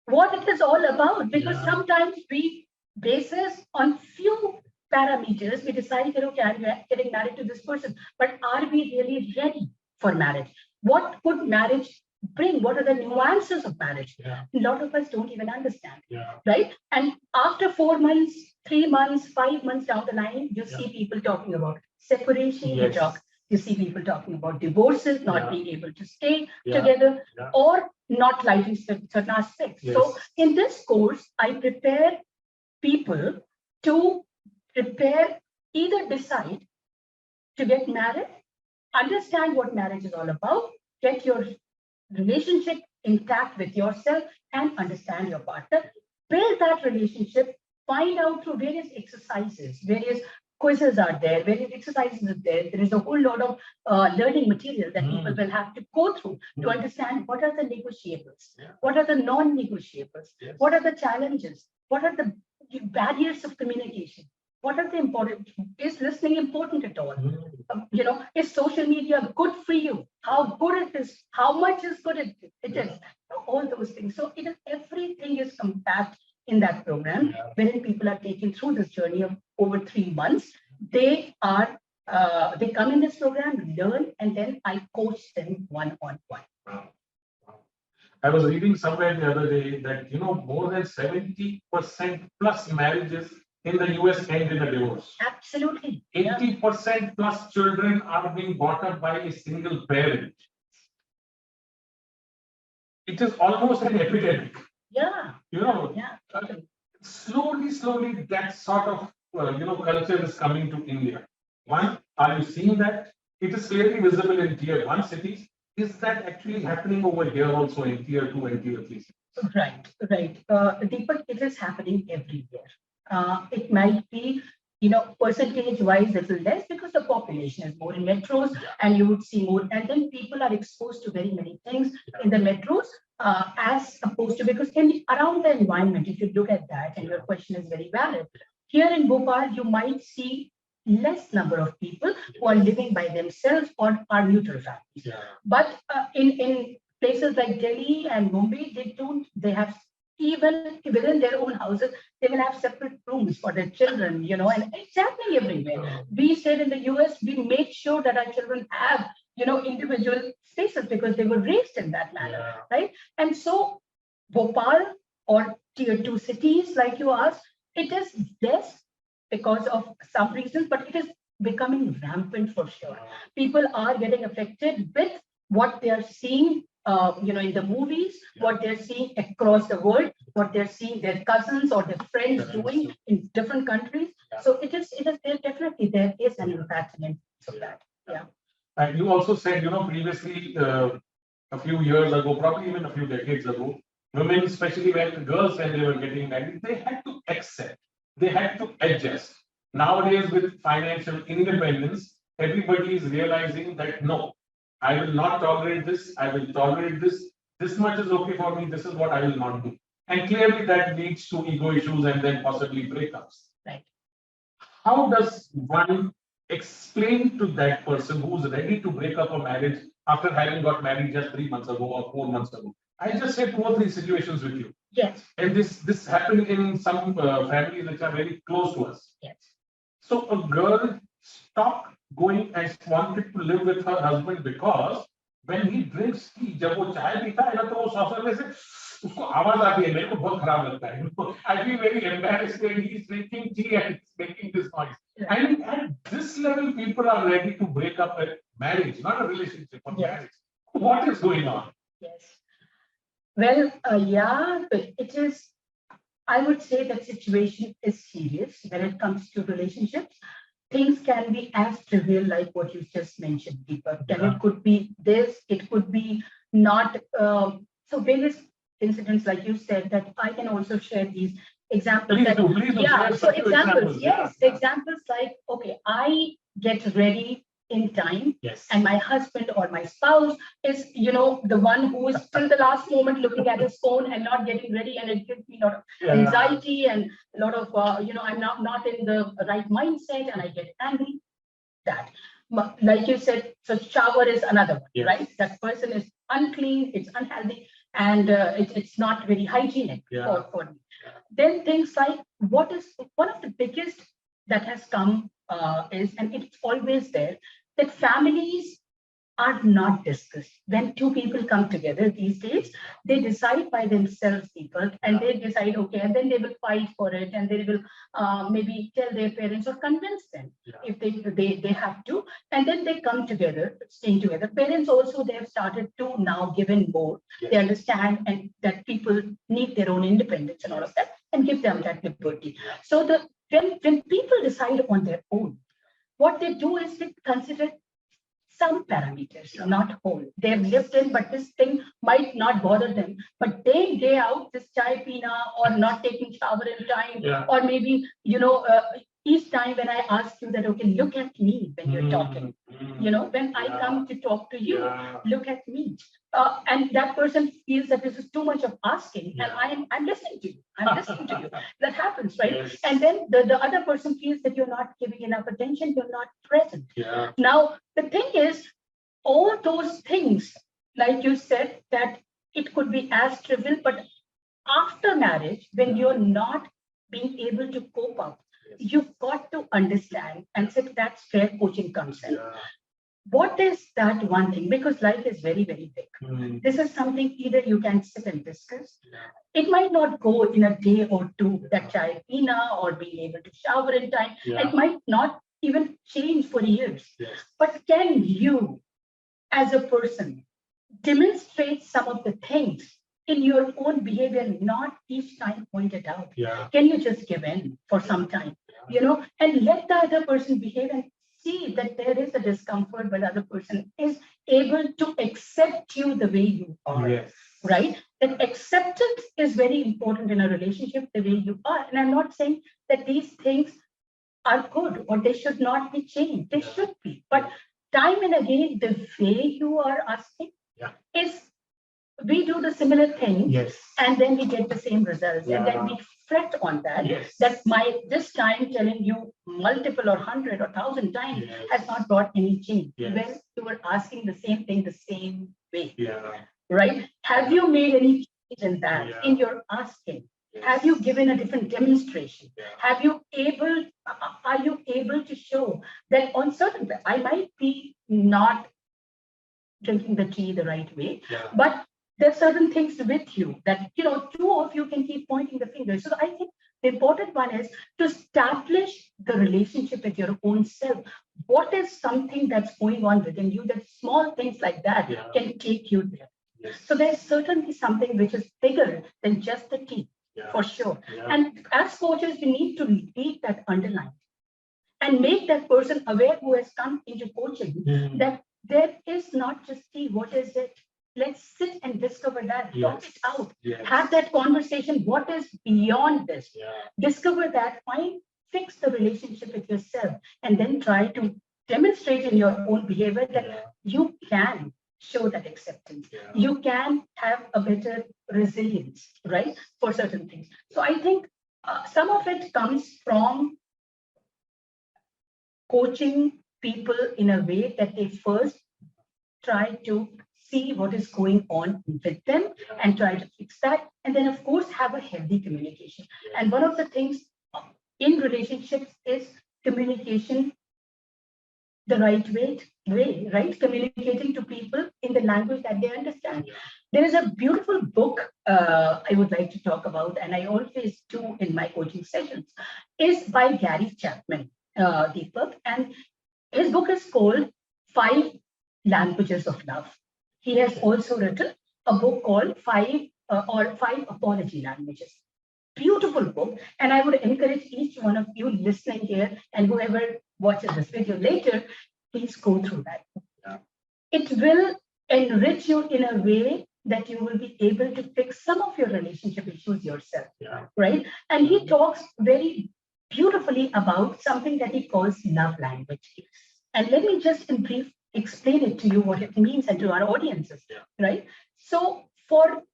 Speaker 2: what it is all about. Because sometimes we basis on few parameters, we decide, okay, I'm getting married to this person, but are we really ready for marriage? What could marriage bring? What are the nuances of marriage? A lot of us don't even understand, right? And after 4 months, 3 months, 5 months down the line, you see people talking about separation, you see people talking about divorces, not being able to stay together, or not liking certain aspects. So in this course, I prepare people to either decide to get married, understand what marriage is all about, get your relationship intact with yourself, and understand your partner, build that relationship, find out through various exercises, various quizzes are there, various exercises are there. There is a whole lot of learning material that people will have to go through to understand what are the negotiables, what are the non-negotiables, what are the challenges, what are the barriers of communication, what are the important, is listening important at all? Is social media good for you? How good it is? How much is good it is? All those things. So it is, everything is compact in that program, wherein people are taken through this journey of over 3 months. They are they come in this program, learn, and then I coach them one-on-one.
Speaker 1: I was reading somewhere the other day that more than 70% plus marriages in the US end in a divorce.
Speaker 2: Absolutely.
Speaker 1: 80% plus children are being brought up by a single parent. It is almost an epidemic.
Speaker 2: Yeah.
Speaker 1: Slowly, that sort of culture is coming to India. One, are you seeing that? It is clearly visible in tier 1 cities. Is that actually happening over here also in tier 2 and tier 3 cities?
Speaker 2: Right. Deepak, it is happening everywhere. It might be, percentage-wise, a little less because the population is more in metros, and you would see more. And then people are exposed to very many things in the metros, as opposed to, because around the environment, if you look at that, and your question is very valid. Here in Bhopal, you might see less number of people who are living by themselves or are neutral families. But in places like Delhi and Mumbai, they have, even within their own houses, they will have separate rooms for their children, and it's happening everywhere. We said in the US, we make sure that our children have, individual spaces because they were raised in that manner, right? And so Bhopal or tier 2 cities, like you asked, it is less because of some reasons, but it is becoming rampant for sure. People are getting affected with what they are seeing, in the movies, what they're seeing across the world, what they're seeing their cousins or their friends doing in different countries. So it is there is an impact and so that.
Speaker 1: And you also said, previously, a few years ago, probably even a few decades ago, women, especially when girls, when they were getting married, they had to accept. They had to adjust. Nowadays, with financial independence, everybody is realizing that no, I will not tolerate this. I will tolerate this. This much is okay for me. This is what I will not do. And clearly, that leads to ego issues and then possibly breakups.
Speaker 2: Right.
Speaker 1: How does one explain to that person who's ready to break up a marriage after having got married just 3 months ago or 4 months ago? I just say 2 or 3 situations with you.
Speaker 2: Yes.
Speaker 1: And this happened in some families which are very close to us.
Speaker 2: Yes.
Speaker 1: So a girl stopped going and wanted to live with her husband because when he drinks tea, जब वो चाय पीता है ना तो वो सौसले से उसको आवाज आती है, मेरे को बहुत खराब लगता है. I feel very embarrassed when he's drinking tea and he's making this noise. I mean, at this level, people are ready to break up a marriage, not a relationship, but marriage. What is going on?
Speaker 2: Yes. Well, it is. I would say that situation is serious when it comes to relationships. Things can be as trivial like what you just mentioned, Deepak. And it could be this, it could be not. So various incidents, like you said, that I can also share these examples.
Speaker 1: Please do.
Speaker 2: Yeah, so examples, yes. Examples like, okay, I get ready in time, and my husband or my spouse is, the one who is till the last moment looking at his phone and not getting ready, and it gives me a lot of anxiety and a lot of, I'm not in the right mindset, and I get angry. That, like you said, so shower is another one, right? That person is unclean, it's unhealthy, and it's not very hygienic for me. Then things like, what is one of the biggest that has come is, and it's always there, that families are not discussed. When two people come together these days, they decide by themselves, people, and they decide, okay, and then they will fight for it, and they will maybe tell their parents or convince them if they have to, and then they come together, staying together. Parents also, they have started to now give in more. They understand and that people need their own independence and all of that, and give them that liberty. So when people decide on their own, what they do is they consider some parameters, not whole. They've lived in, but this thing might not bother them. But day out, this chai pina or not taking shower in time, or maybe, each time when I ask you that, okay, look at me when you're talking, when I come to talk to you, look at me. And that person feels that this is too much of asking, and I'm listening to you. I'm listening to you. That happens, right?
Speaker 1: Yes.
Speaker 2: And then the other person feels that you're not giving enough attention, you're not present. Now, the thing is, all those things, like you said, that it could be as trivial, but after marriage, when you're not being able to cope up, you've got to understand, and so that's where coaching comes in. What is that one thing? Because life is very, very big. This is something either you can sit and discuss. It might not go in a day or two, that chai pina or being able to shower in time. It might not even change for years. But can you, as a person, demonstrate some of the things in your own behavior, not each time point it out? Can you just give in for some time, and let the other person behave and see that there is a discomfort, but the other person is able to accept you the way you are, right? That acceptance is very important in a relationship, the way you are. And I'm not saying that these things are good or they should not be changed. They should be. But time and again, the way you are asking is, we do the similar thing, and then we get the same results, and then we fret on that. That this time telling you multiple or 100 or 1,000 times has not brought any change. Well, you were asking the same thing the same way, right? Have you made any change in that in your asking? Have you given a different demonstration? Are you able to show that on certain, I might be not drinking the tea the right way, but there are certain things with you that, two of you can keep pointing the finger. So I think the important one is to establish the relationship with your own self. What is something that's going on within you that small things like that can take you there? So there's certainly something which is bigger than just the tea, for sure. And as coaches, we need to leave that underline and make that person aware who has come into coaching that there is not just tea. What is it? Let's sit and discover that. Talk it out. Have that conversation. What is beyond this? Discover that. Fix the relationship with yourself, and then try to demonstrate in your own behavior that you can show that acceptance. You can have a better resilience, right, for certain things. So I think some of it comes from coaching people in a way that they first try to see what is going on with them and try to fix that. And then, of course, have a healthy communication. And one of the things in relationships is communication the right way, right? Communicating to people in the language that they understand. There is a beautiful book I would like to talk about, and I always do in my coaching sessions, is by Gary Chapman, Deepak, and his book is called 5 Languages of Love. He has also written a book called 5 Apology Languages. Beautiful book, and I would encourage each one of you listening here and whoever watches this video later, please go through that book. It will enrich you in a way that you will be able to fix some of your relationship issues yourself, right? And he talks very beautifully about something that he calls love language. And let me just in brief explain it to you what it means and to our audiences, right? So for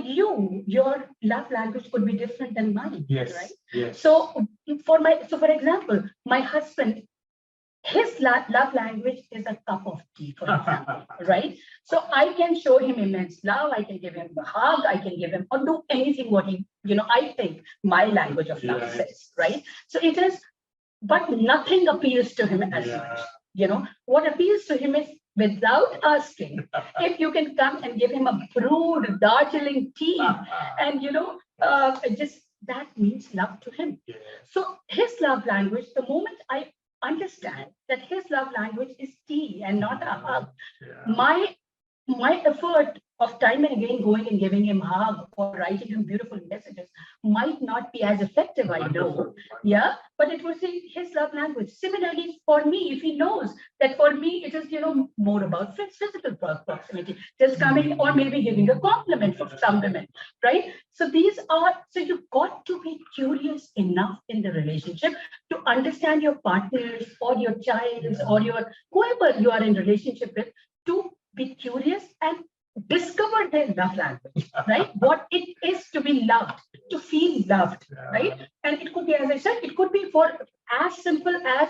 Speaker 2: you, your love language could be different than mine, right? So for example, my husband, his love language is a cup of tea, for example, right? So I can show him immense love. I can give him a hug. I can give him or do anything what he, I think my language of love says, right? So it is, but nothing appeals to him as much. What appeals to him is, without asking, if you can come and give him a brewed Darjeeling tea, and just that means love to him. So his love language, the moment I understand that his love language is tea and not a hug, my effort of time and again going and giving him hug or writing him beautiful messages might not be as effective, I know. Yeah, but it was his love language. Similarly, for me, if he knows that for me it is, more about physical proximity, just coming or maybe giving a compliment for some women, right? So so you've got to be curious enough in the relationship to understand your partners or your child's or your whoever you are in relationship with, to be curious and discover their love language, right? What it is to be loved, to feel loved, right? And it could be, as I said, it could be for as simple as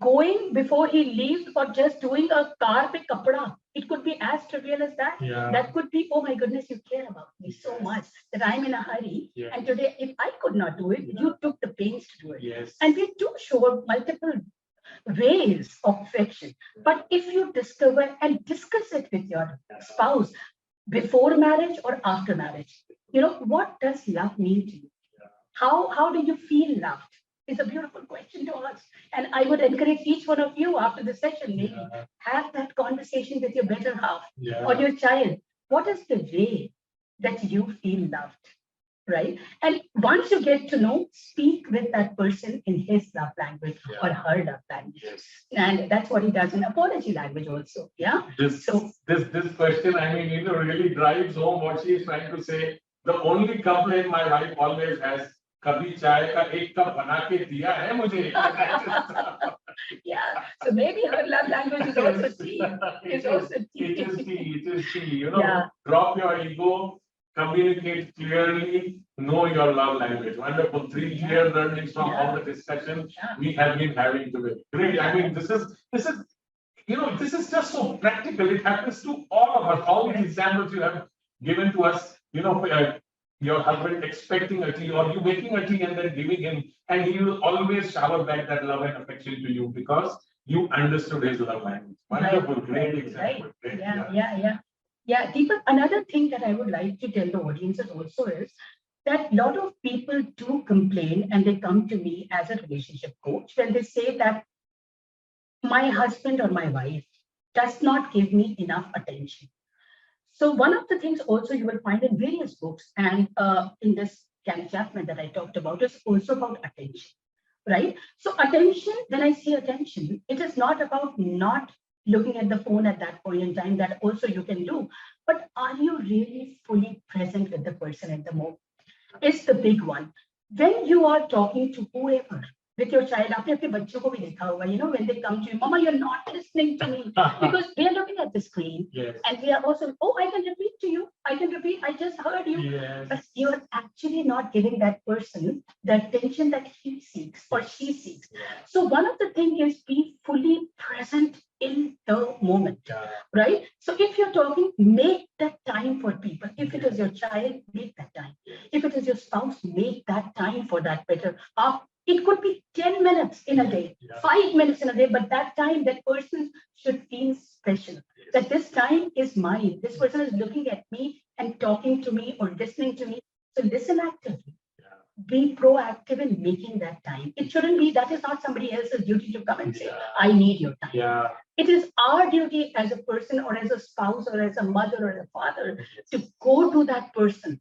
Speaker 2: going before he leaves or just doing a car pe kapda. It could be as trivial as that.
Speaker 1: Yeah.
Speaker 2: That could be, oh my goodness, you care about me so much that I'm in a hurry.
Speaker 1: Yes.
Speaker 2: And today, if I could not do it, you took the pains to do it.
Speaker 1: Yes.
Speaker 2: And we do show multiple ways of affection. But if you discover and discuss it with your spouse before marriage or after marriage, what does love mean to you? How do you feel loved? Is a beautiful question to ask. And I would encourage each one of you after the session, maybe have that conversation with your better half or your child. What is the way that you feel loved? Right? And once you get to know, speak with that person in his love language or her love language.
Speaker 1: Yes.
Speaker 2: And that's what he does in apology language also. Yeah.
Speaker 1: This question, I mean, really drives home what she is trying to say. The only complaint my wife always has, कभी चाय का एक cup बना के दिया है मुझे.
Speaker 2: Yeah, so maybe her love language is also tea. It's also tea.
Speaker 1: It is tea. It is tea.
Speaker 2: Yeah.
Speaker 1: Drop your ego, communicate clearly, know your love language. Wonderful. 3 clear learnings from all the discussion we have been having today. Great. I mean, this is just so practical. It happens to all of us. All the examples you have given to us, your husband expecting a tea or you making a tea and then giving him, and he will always shower back that love and affection to you because you understood his love language. Wonderful, great example. Great.
Speaker 2: Yeah, Deepak, another thing that I would like to tell the audiences also is that a lot of people do complain and they come to me as a relationship coach when they say that my husband or my wife does not give me enough attention. So one of the things also you will find in various books and in this Gary Chapman that I talked about is also about attention, right? So attention, when I say attention, it is not about not looking at the phone at that point in time, that also you can do, but are you really fully present with the person at the moment? It's the big one. When you are talking to whoever, with your child, आपने अपने बच्चों को भी देखा होगा, when they come to you, Mama, you're not listening to me, because we are looking at the screen, and we are also, oh, I can repeat to you, I just heard you, but you're actually not giving that person the attention that he seeks or she seeks. So one of the things is be fully present in the moment, right? So if you're talking, make that time for people. If it is your child, make that time. If it is your spouse, make that time for that better. It could be 10 minutes in a day, 5 minutes in a day, but that time, that person should feel special. That this time is mine. This person is looking at me and talking to me or listening to me. So listen actively. Be proactive in making that time. It shouldn't be, that is not somebody else's duty to come and say, I need your time. It is our duty as a person or as a spouse or as a mother or a father to go to that person,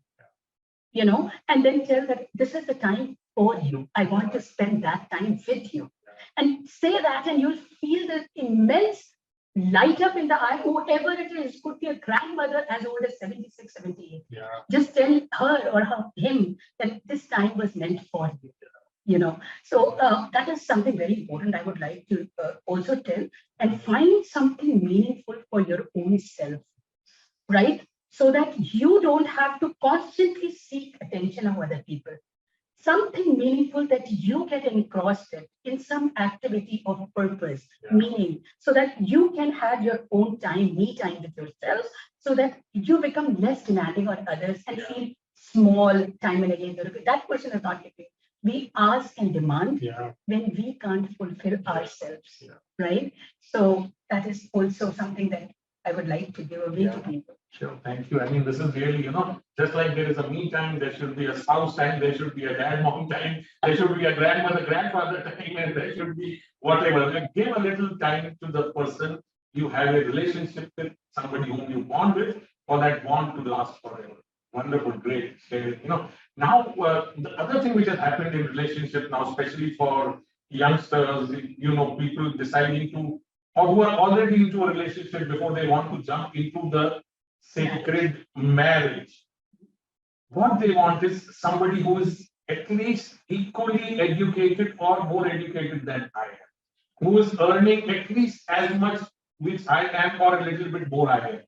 Speaker 2: and then tell that this is the time for you. I want to spend that time with you. And say that, and you'll feel this immense light up in the eye, whoever it is, could be a grandmother as old as 76, 78. Just tell her or him that this time was meant for you. So that is something very important I would like to also tell. And find something meaningful for your own self, right? So that you don't have to constantly seek attention of other people. Something meaningful that you get engrossed in some activity of purpose, meaning, so that you can have your own time, me time with yourself, so that you become less demanding on others and feel small time and again. That person is not giving. We ask and demand when we can't fulfill ourselves, right? So that is also something that I would like to give away to people.
Speaker 1: Sure, thank you. I mean, this is really, just like there is a me time, there should be a spouse time, there should be a dad mom time, there should be a grandmother, grandfather time, and there should be whatever. Like, give a little time to the person you have a relationship with, somebody whom you bond with, for that bond to last forever. Wonderful, great. So, now the other thing which has happened in relationship now, especially for youngsters, people deciding to, or who are already into a relationship before they want to jump into the sacred marriage. What they want is somebody who is at least equally educated or more educated than I am, who is earning at least as much which I am or a little bit more I am.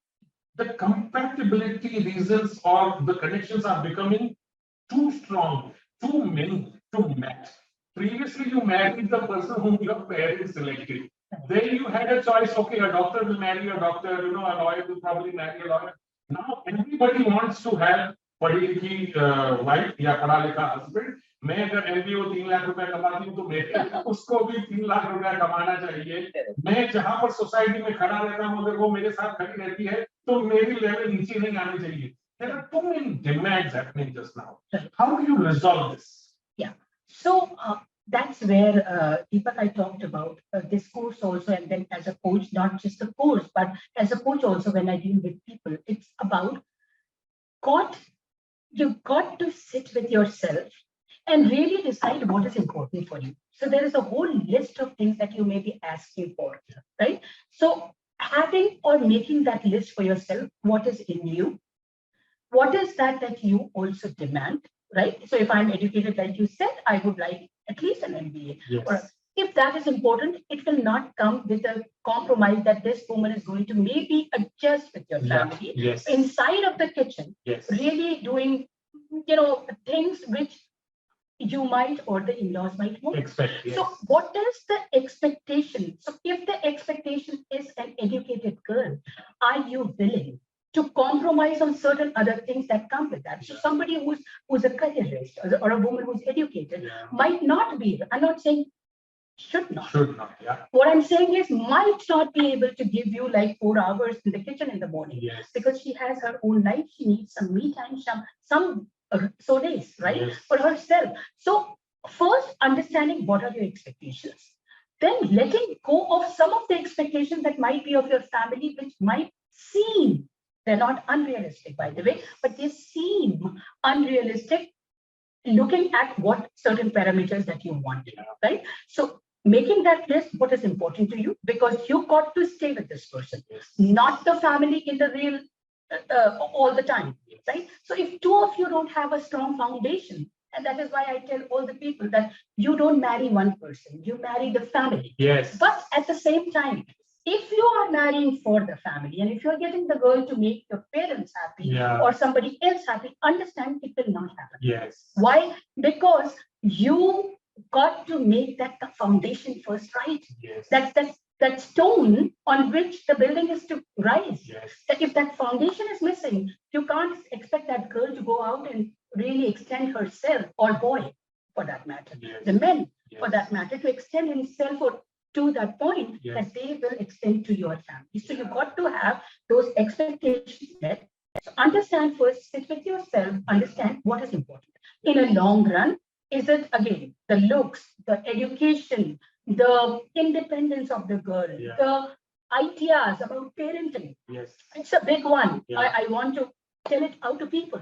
Speaker 1: The compatibility reasons or the connections are becoming too strong, too many to match. Previously, you married the person whom your parents selected. Then you had a choice, okay, a doctor will marry a doctor, a lawyer will probably marry a lawyer. Now everybody wants to have पढ़ी लिखी wife या पढ़ा लिखा husband. मैं अगर MBO 3 lakh रुपए कमाती हूँ तो मेरे उसको भी 3 लाख रुपया कमाना चाहिए. मैं जहां पर सोसाइटी में खड़ा रहता हूँ अगर वो मेरे साथ खड़ी रहती है तो मेरी लेवल नीचे नहीं आनी चाहिए. There are too many demands happening just now. How do you resolve this?
Speaker 2: Yeah. So that's where, Deepak, I talked about this course also, and then as a coach, not just a course, but as a coach also, when I deal with people, it's about you've got to sit with yourself and really decide what is important for you. So there is a whole list of things that you may be asking for, right? So having or making that list for yourself, what is in you? What is that you also demand, right? So if I'm educated, like you said, I would like at least an MBA.
Speaker 1: Yes.
Speaker 2: Or if that is important, it will not come with a compromise that this woman is going to maybe adjust with your family inside of the kitchen, really doing, things which you might or the in-laws might want.
Speaker 1: Expect, yes.
Speaker 2: So what is the expectation? So if the expectation is an educated girl, are you willing to compromise on certain other things that come with that? So somebody who's a careerist or a woman who's educated might not be, I'm not saying should not. What I'm saying is might not be able to give you like 4 hours in the kitchen in the morning because she has her own life. She needs some me time, some so days, right? For herself. So first understanding what are your expectations, then letting go of some of the expectations that might be of your family, which might seem, they're not unrealistic, by the way, but they seem unrealistic looking at what certain parameters that you want, right? So making that list, what is important to you, because you got to stay with this person, not the family in the real all the time, right? So if two of you don't have a strong foundation, and that is why I tell all the people that you don't marry one person, you marry the family. But at the same time, if you are marrying for the family, and if you're getting the girl to make your parents happy or somebody else happy, understand it will not happen. Why? Because you got to make that the foundation first, right? That stone on which the building is to rise. That if that foundation is missing, you can't expect that girl to go out and really extend herself, or boy for that matter, the men for that matter, to extend himself or to that point that they will extend to your family. So you've got to have those expectations met. So understand first, sit with yourself, understand what is important. In a long run, is it again the looks, the education, the independence of the girl, the ideas about parenting? It's a big one. I want to tell it out to people.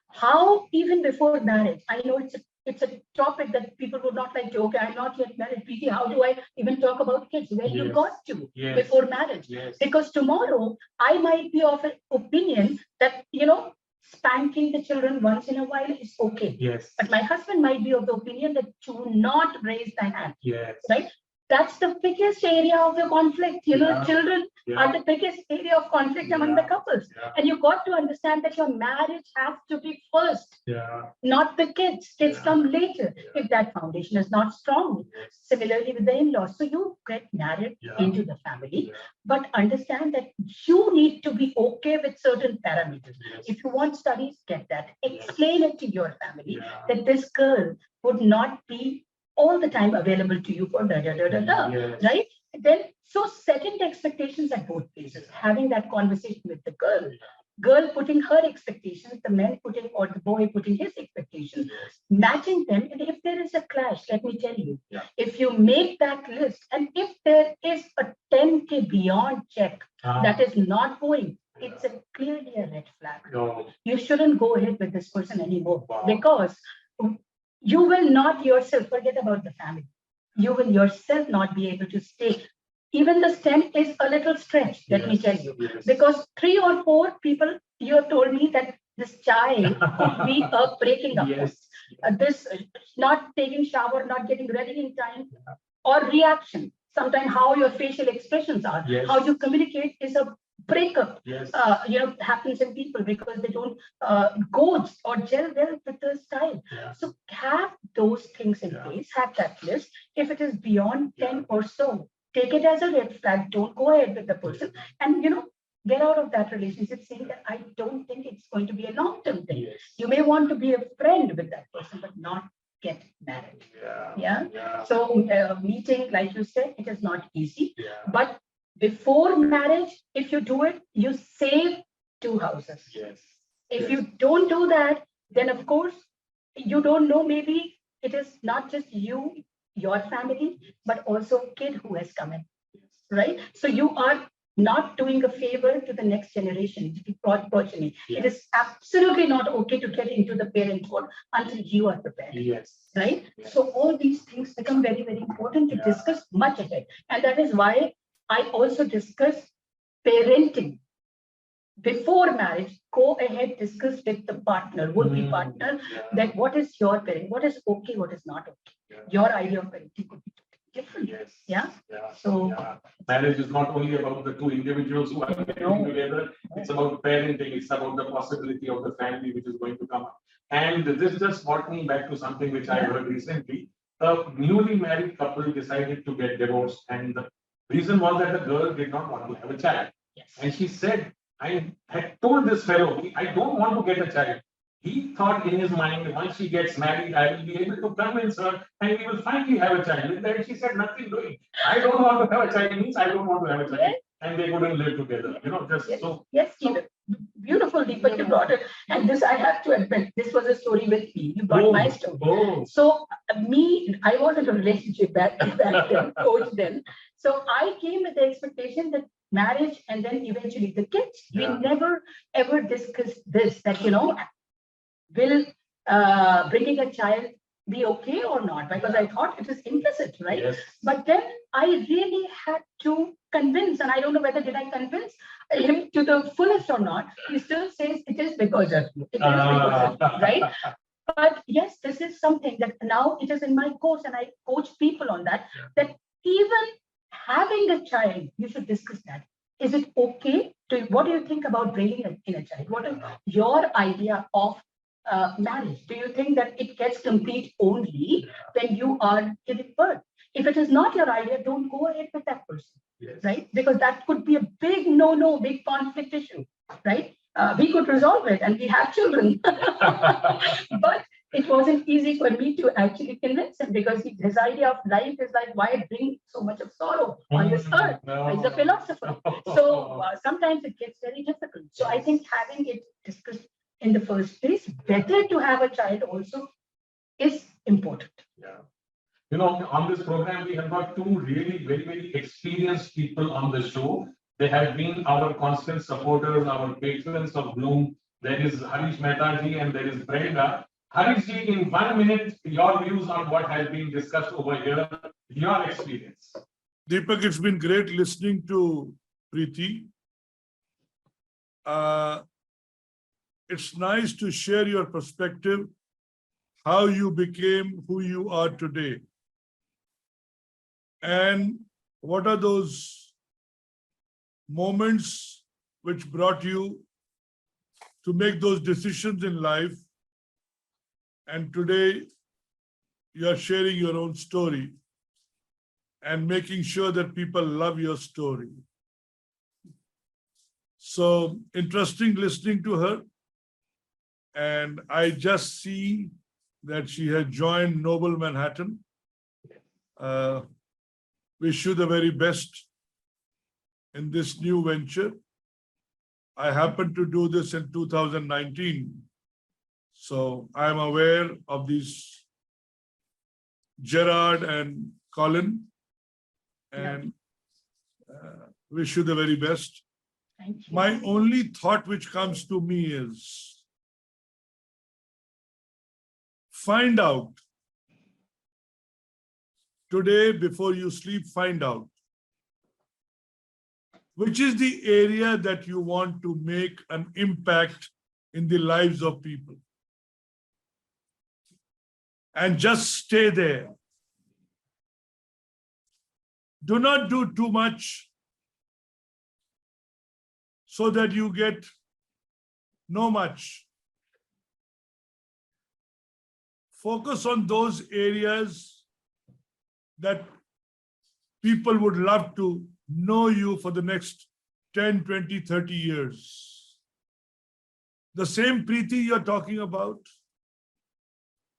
Speaker 2: How even before marriage, I know it's a topic that people would not like to, okay, I'm not yet married, Preeti, how do I even talk about kids? Where you got to before marriage? Because tomorrow I might be of an opinion that, spanking the children once in a while is okay. But my husband might be of the opinion that do not raise thy hand. Right? That's the biggest area of the conflict. Children are the biggest area of conflict among the couples. And you got to understand that your marriage has to be first, not the kids. Kids come later if that foundation is not strong. Similarly with the in-laws. So you get married into the family, but understand that you need to be okay with certain parameters. If you want studies, get that. Explain it to your family that this girl would not be all the time available to you for right? Then, so setting the expectations at both places, having that conversation with the girl putting her expectations, the man putting, or the boy putting his expectations, matching them. And if there is a clash, let me tell you, if you make that list, and if there is a 10K beyond check that is not going, it's a clearly a red flag.
Speaker 1: No.
Speaker 2: You shouldn't go ahead with this person anymore
Speaker 1: Wow.
Speaker 2: because you will not yourself, forget about the family. You will yourself not be able to stay. Even the stem is a little stretched, let me tell you.
Speaker 1: Yes.
Speaker 2: Because 3 or 4 people, you have told me that this child could be a breaking up.
Speaker 1: Yes.
Speaker 2: This not taking shower, not getting ready in time, or reaction. Sometimes how your facial expressions are,
Speaker 1: Yes.
Speaker 2: how you communicate is a breakup.
Speaker 1: Yes.
Speaker 2: Happens in people because they don't go or gel well with the style.
Speaker 1: Yeah.
Speaker 2: So have those things in place, have that list. If it is beyond 10 or so, take it as a red flag. Don't go ahead with the person, and get out of that relationship saying that I don't think it's going to be a long-term thing.
Speaker 1: Yes.
Speaker 2: You may want to be a friend with that person, but not get married.
Speaker 1: Yeah.
Speaker 2: So meeting, like you said, it is not easy.
Speaker 1: Yeah.
Speaker 2: But before marriage, if you do it, you save 2 houses.
Speaker 1: Yes.
Speaker 2: If you don't do that, then of course, you don't know, maybe it is not just you, your family, but also kid who has come in, right? So you are not doing a favor to the next generation, to the progeny. It is absolutely not okay to get into the parenthood until you are prepared.
Speaker 1: Yes.
Speaker 2: Right? Yes. So all these things become very, very important to discuss much ahead. And that is why I also discuss parenting. Before marriage, go ahead, discuss with the partner, would-be partner, that what is your parenting, what is okay, what is not okay. Your idea of parenting could be different.
Speaker 1: Yes.
Speaker 2: So
Speaker 1: marriage is not only about the 2 individuals who are living together, it's about parenting, it's about the possibility of the family which is going to come up. And this just brought me back to something which I heard recently. A newly married couple decided to get divorced, and the reason was that the girl did not want to have a child. And she said, I had told this fellow, I don't want to get a child. He thought in his mind, once she gets married, I will be able to convince her and we will finally have a child. And then she said, nothing doing. I don't want to have a child means I don't want to have a child.
Speaker 2: Yes.
Speaker 1: And they couldn't live together.
Speaker 2: Yes, beautiful, Deepak, you brought it. And this, I have to admit, this was a story with me. You brought my story. So I was in a relationship back then, coach then. So I came with the expectation that marriage and then eventually the kids. We never ever discussed this, that, will bringing a child be okay or not? Because I thought it is implicit, right?
Speaker 1: Yes.
Speaker 2: But then I really had to convince, and I don't know whether did I convince him to the fullest or not. He still says it is because of you. It is because of you, right? But yes, this is something that now it is in my course, and I coach people on that. That even having a child, you should discuss that. Is it okay? What do you think about bringing in a child? What is your idea of marriage? Do you think that it gets complete only when you are giving birth? If it is not your idea, don't go ahead with that person, right? Because that could be a big no, big conflict issue, right? We could resolve it and we have children. But it wasn't easy for me to actually convince him, because his idea of life is like, why bring so much of sorrow on this earth? He's a philosopher. So sometimes it gets very difficult. So I think having it discussed in the first place, better to have a child also is important.
Speaker 1: On this program, we have got 2 really very, very experienced people on the show. They have been our constant supporters, our patrons of Bloom. There is Harish Mehtaji and there is Brenda. Harishji, in 1 minute, your views on what has been discussed over here, your experience.
Speaker 3: Deepak, it's been great listening to Preeti. It's nice to share your perspective, how you became who you are today. And what are those moments which brought you to make those decisions in life? And today you are sharing your own story and making sure that people love your story. So interesting listening to her. And I just see that she has joined Noble Manhattan. Wish you the very best in this new venture. I happened to do this in 2019. So I'm aware of these Gerard and Colin, and wish you the very best.
Speaker 2: Thank you.
Speaker 3: My only thought which comes to me is, find out today before you sleep, find out which is the area that you want to make an impact in the lives of people. And just stay there. Do not do too much so that you get no much. Focus on those areas that people would love to know you for the next 10, 20, 30 years. The same Preeti you're talking about?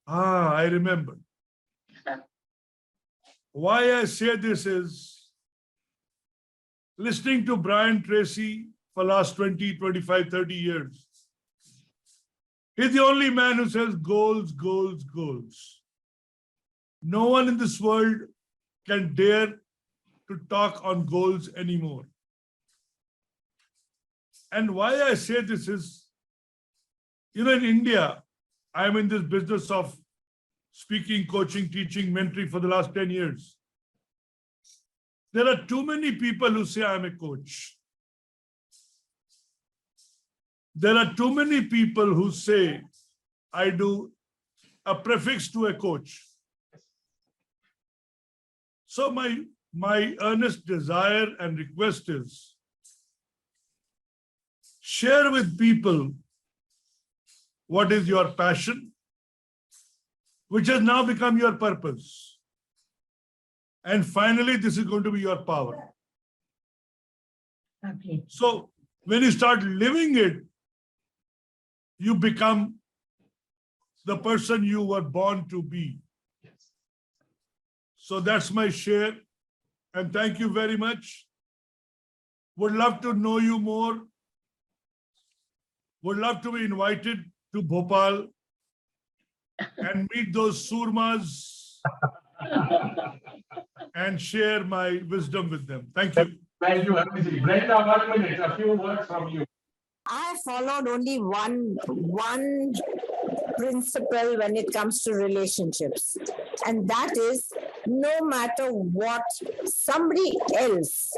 Speaker 3: I remember. Why I say this is, listening to Brian Tracy for last 20, 25, 30 years. He's the only man who says goals, goals, goals. No one in this world can dare to talk on goals anymore. And why I say this is, in India, I'm in this business of speaking, coaching, teaching, mentoring for the last 10 years. There are too many people who say I'm a coach. There are too many people who say I do a prefix to a coach. So my earnest desire and request is, share with people what is your passion, which has now become your purpose. And finally, this is going to be your power.
Speaker 2: Okay.
Speaker 3: So when you start living it, you become the person you were born to be. So that's my share. And thank you very much. Would love to know you more. Would love to be invited to Bhopal and meet those surmas and share my wisdom with them. Thank you.
Speaker 1: Thank you, Abhijit. Brenda, 1 minute, a few words from you.
Speaker 4: I followed only one principle when it comes to relationships, and that is, no matter what somebody else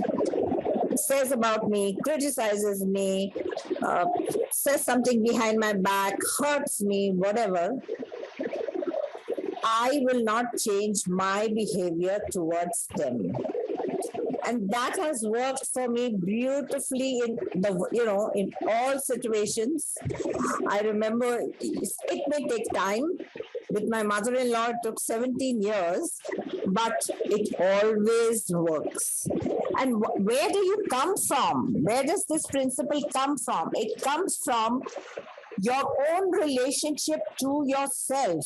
Speaker 4: says about me, criticizes me, says something behind my back, hurts me, whatever, I will not change my behavior towards them. And that has worked for me beautifully in in all situations. I remember it may take time. With my mother-in-law, it took 17 years, but it always works. And where do you come from? Where does this principle come from? It comes from your own relationship to yourself.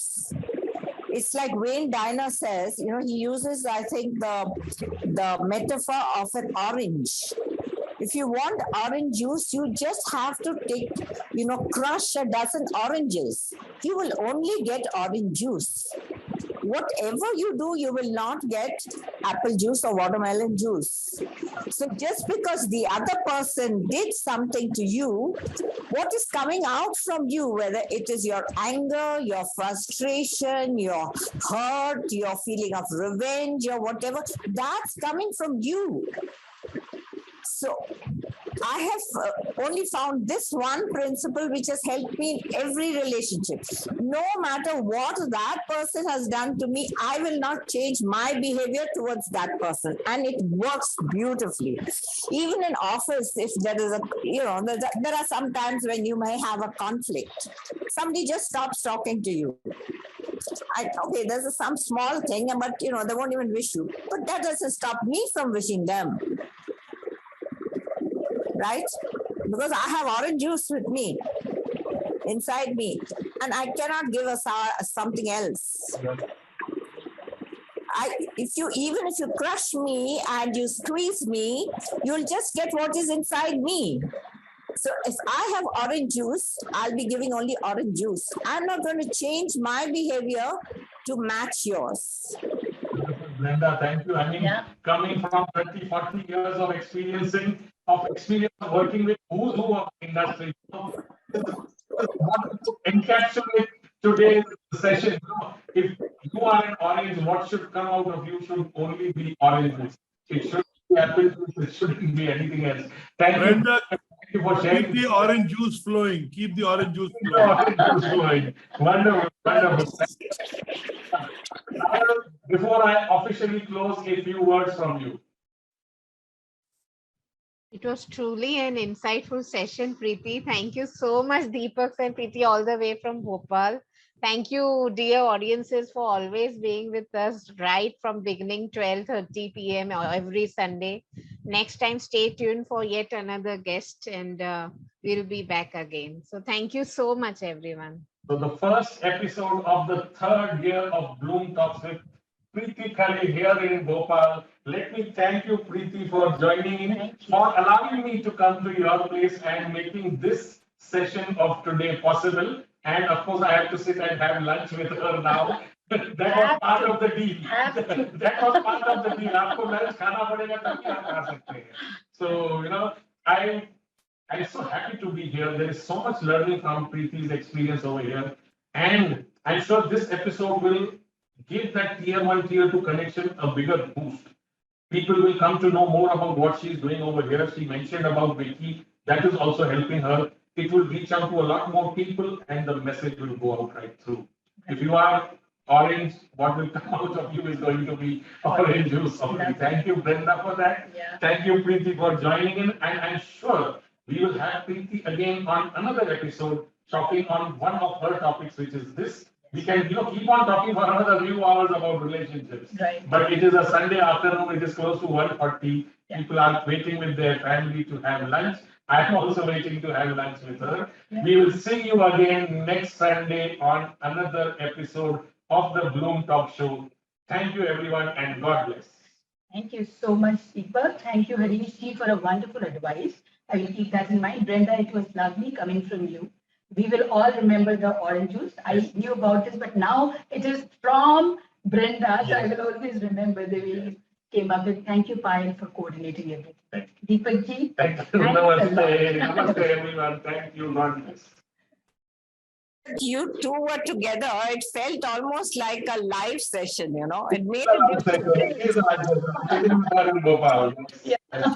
Speaker 4: It's like Wayne Dyer says, he uses, I think, the metaphor of an orange. If you want orange juice, you just have to take, crush a dozen oranges. You will only get orange juice. Whatever you do, you will not get apple juice or watermelon juice. So just because the other person did something to you, what is coming out from you, whether it is your anger, your frustration, your hurt, your feeling of revenge or whatever, that's coming from you. So I have only found this one principle which has helped me in every relationship. No matter what that person has done to me, I will not change my behavior towards that person. And it works beautifully. Even in office, if there is there are some times when you may have a conflict. Somebody just stops talking to you. Okay, there's some small thing, but they won't even wish you. But that doesn't stop me from wishing them. Right? Because I have orange juice with me, inside me, and I cannot give something else. If you crush me and you squeeze me, you'll just get what is inside me. So if I have orange juice, I'll be giving only orange juice. I'm not going to change my behavior to match yours.
Speaker 1: Brenda, thank you. I mean, coming from 30, 40 years of experiencing of experience of working with who's who of the industry. So, this is what to encapsulate today's session. If you are an orange, what should come out of you should only be orange juice. It shouldn't be apple juice, it shouldn't be anything else. Thank you.
Speaker 3: Brenda,
Speaker 1: Thank you for
Speaker 3: keep
Speaker 1: sharing.
Speaker 3: the orange juice flowing. Keep the orange juice
Speaker 1: Keep the
Speaker 3: flowing.
Speaker 1: orange juice flowing. Wonderful, wonderful. Now, before I officially close, a few words from you.
Speaker 5: It was truly an insightful session, Preeti. Thank you so much, Deepak and Preeti, all the way from Bhopal. Thank you, dear audiences, for always being with us right from beginning 12:30 p.m. every Sunday. Next time, stay tuned for yet another guest, and we'll be back again. So thank you so much, everyone.
Speaker 1: So the first episode of the third year of Bloom Talks with Preeti Khare here in Bhopal. Let me thank you, Preeti, for joining in, for allowing me to come to your place and making this session of today possible. And of course, I have to sit and have lunch with her now. That was part of the deal. That was part of the deal. आपको lunch खाना पड़ेगा तभी आप आ सकते हैं. So, I'm so happy to be here. There is so much learning from Preeti's experience over here. And I'm sure this episode will give that tier 1, tier 2 connection a bigger boost. People will come to know more about what she's doing over here. She mentioned about Wiki. That is also helping her. It will reach out to a lot more people and the message will go out right through. If you are orange, what will come out of you is going to be orange juice. Thank you, Brenda, for that.
Speaker 2: Yeah.
Speaker 1: Thank you, Preeti, for joining in. And I'm sure we will have Preeti again on another episode talking on one of her topics, which is this. We can, keep on talking for another few hours about relationships.
Speaker 2: Right.
Speaker 1: But it is a Sunday afternoon. It is close to 1:40.
Speaker 2: Yeah.
Speaker 1: People are waiting with their family to have lunch. I am also waiting to have lunch with her.
Speaker 2: Yeah.
Speaker 1: We will see you again next Sunday on another episode of the Bloom Talk Show. Thank you, everyone, and God bless.
Speaker 2: Thank you so much, Deepak. Thank you, Harish ji, for a wonderful advice. I will keep that in mind. Brenda, it was lovely coming from you. We will all remember the orange juice. I knew about this, but now it is from Brenda, so I will always remember the way you came up with. Thank you, Payal, for coordinating everything. Deepak ji.
Speaker 1: Thank you.
Speaker 2: Thanks a lot.
Speaker 1: Namaste. Namaste, everyone. Thank you. God bless.
Speaker 4: You two were together. It felt almost like a live session, It made a difference.
Speaker 1: It is a-
Speaker 2: Yeah.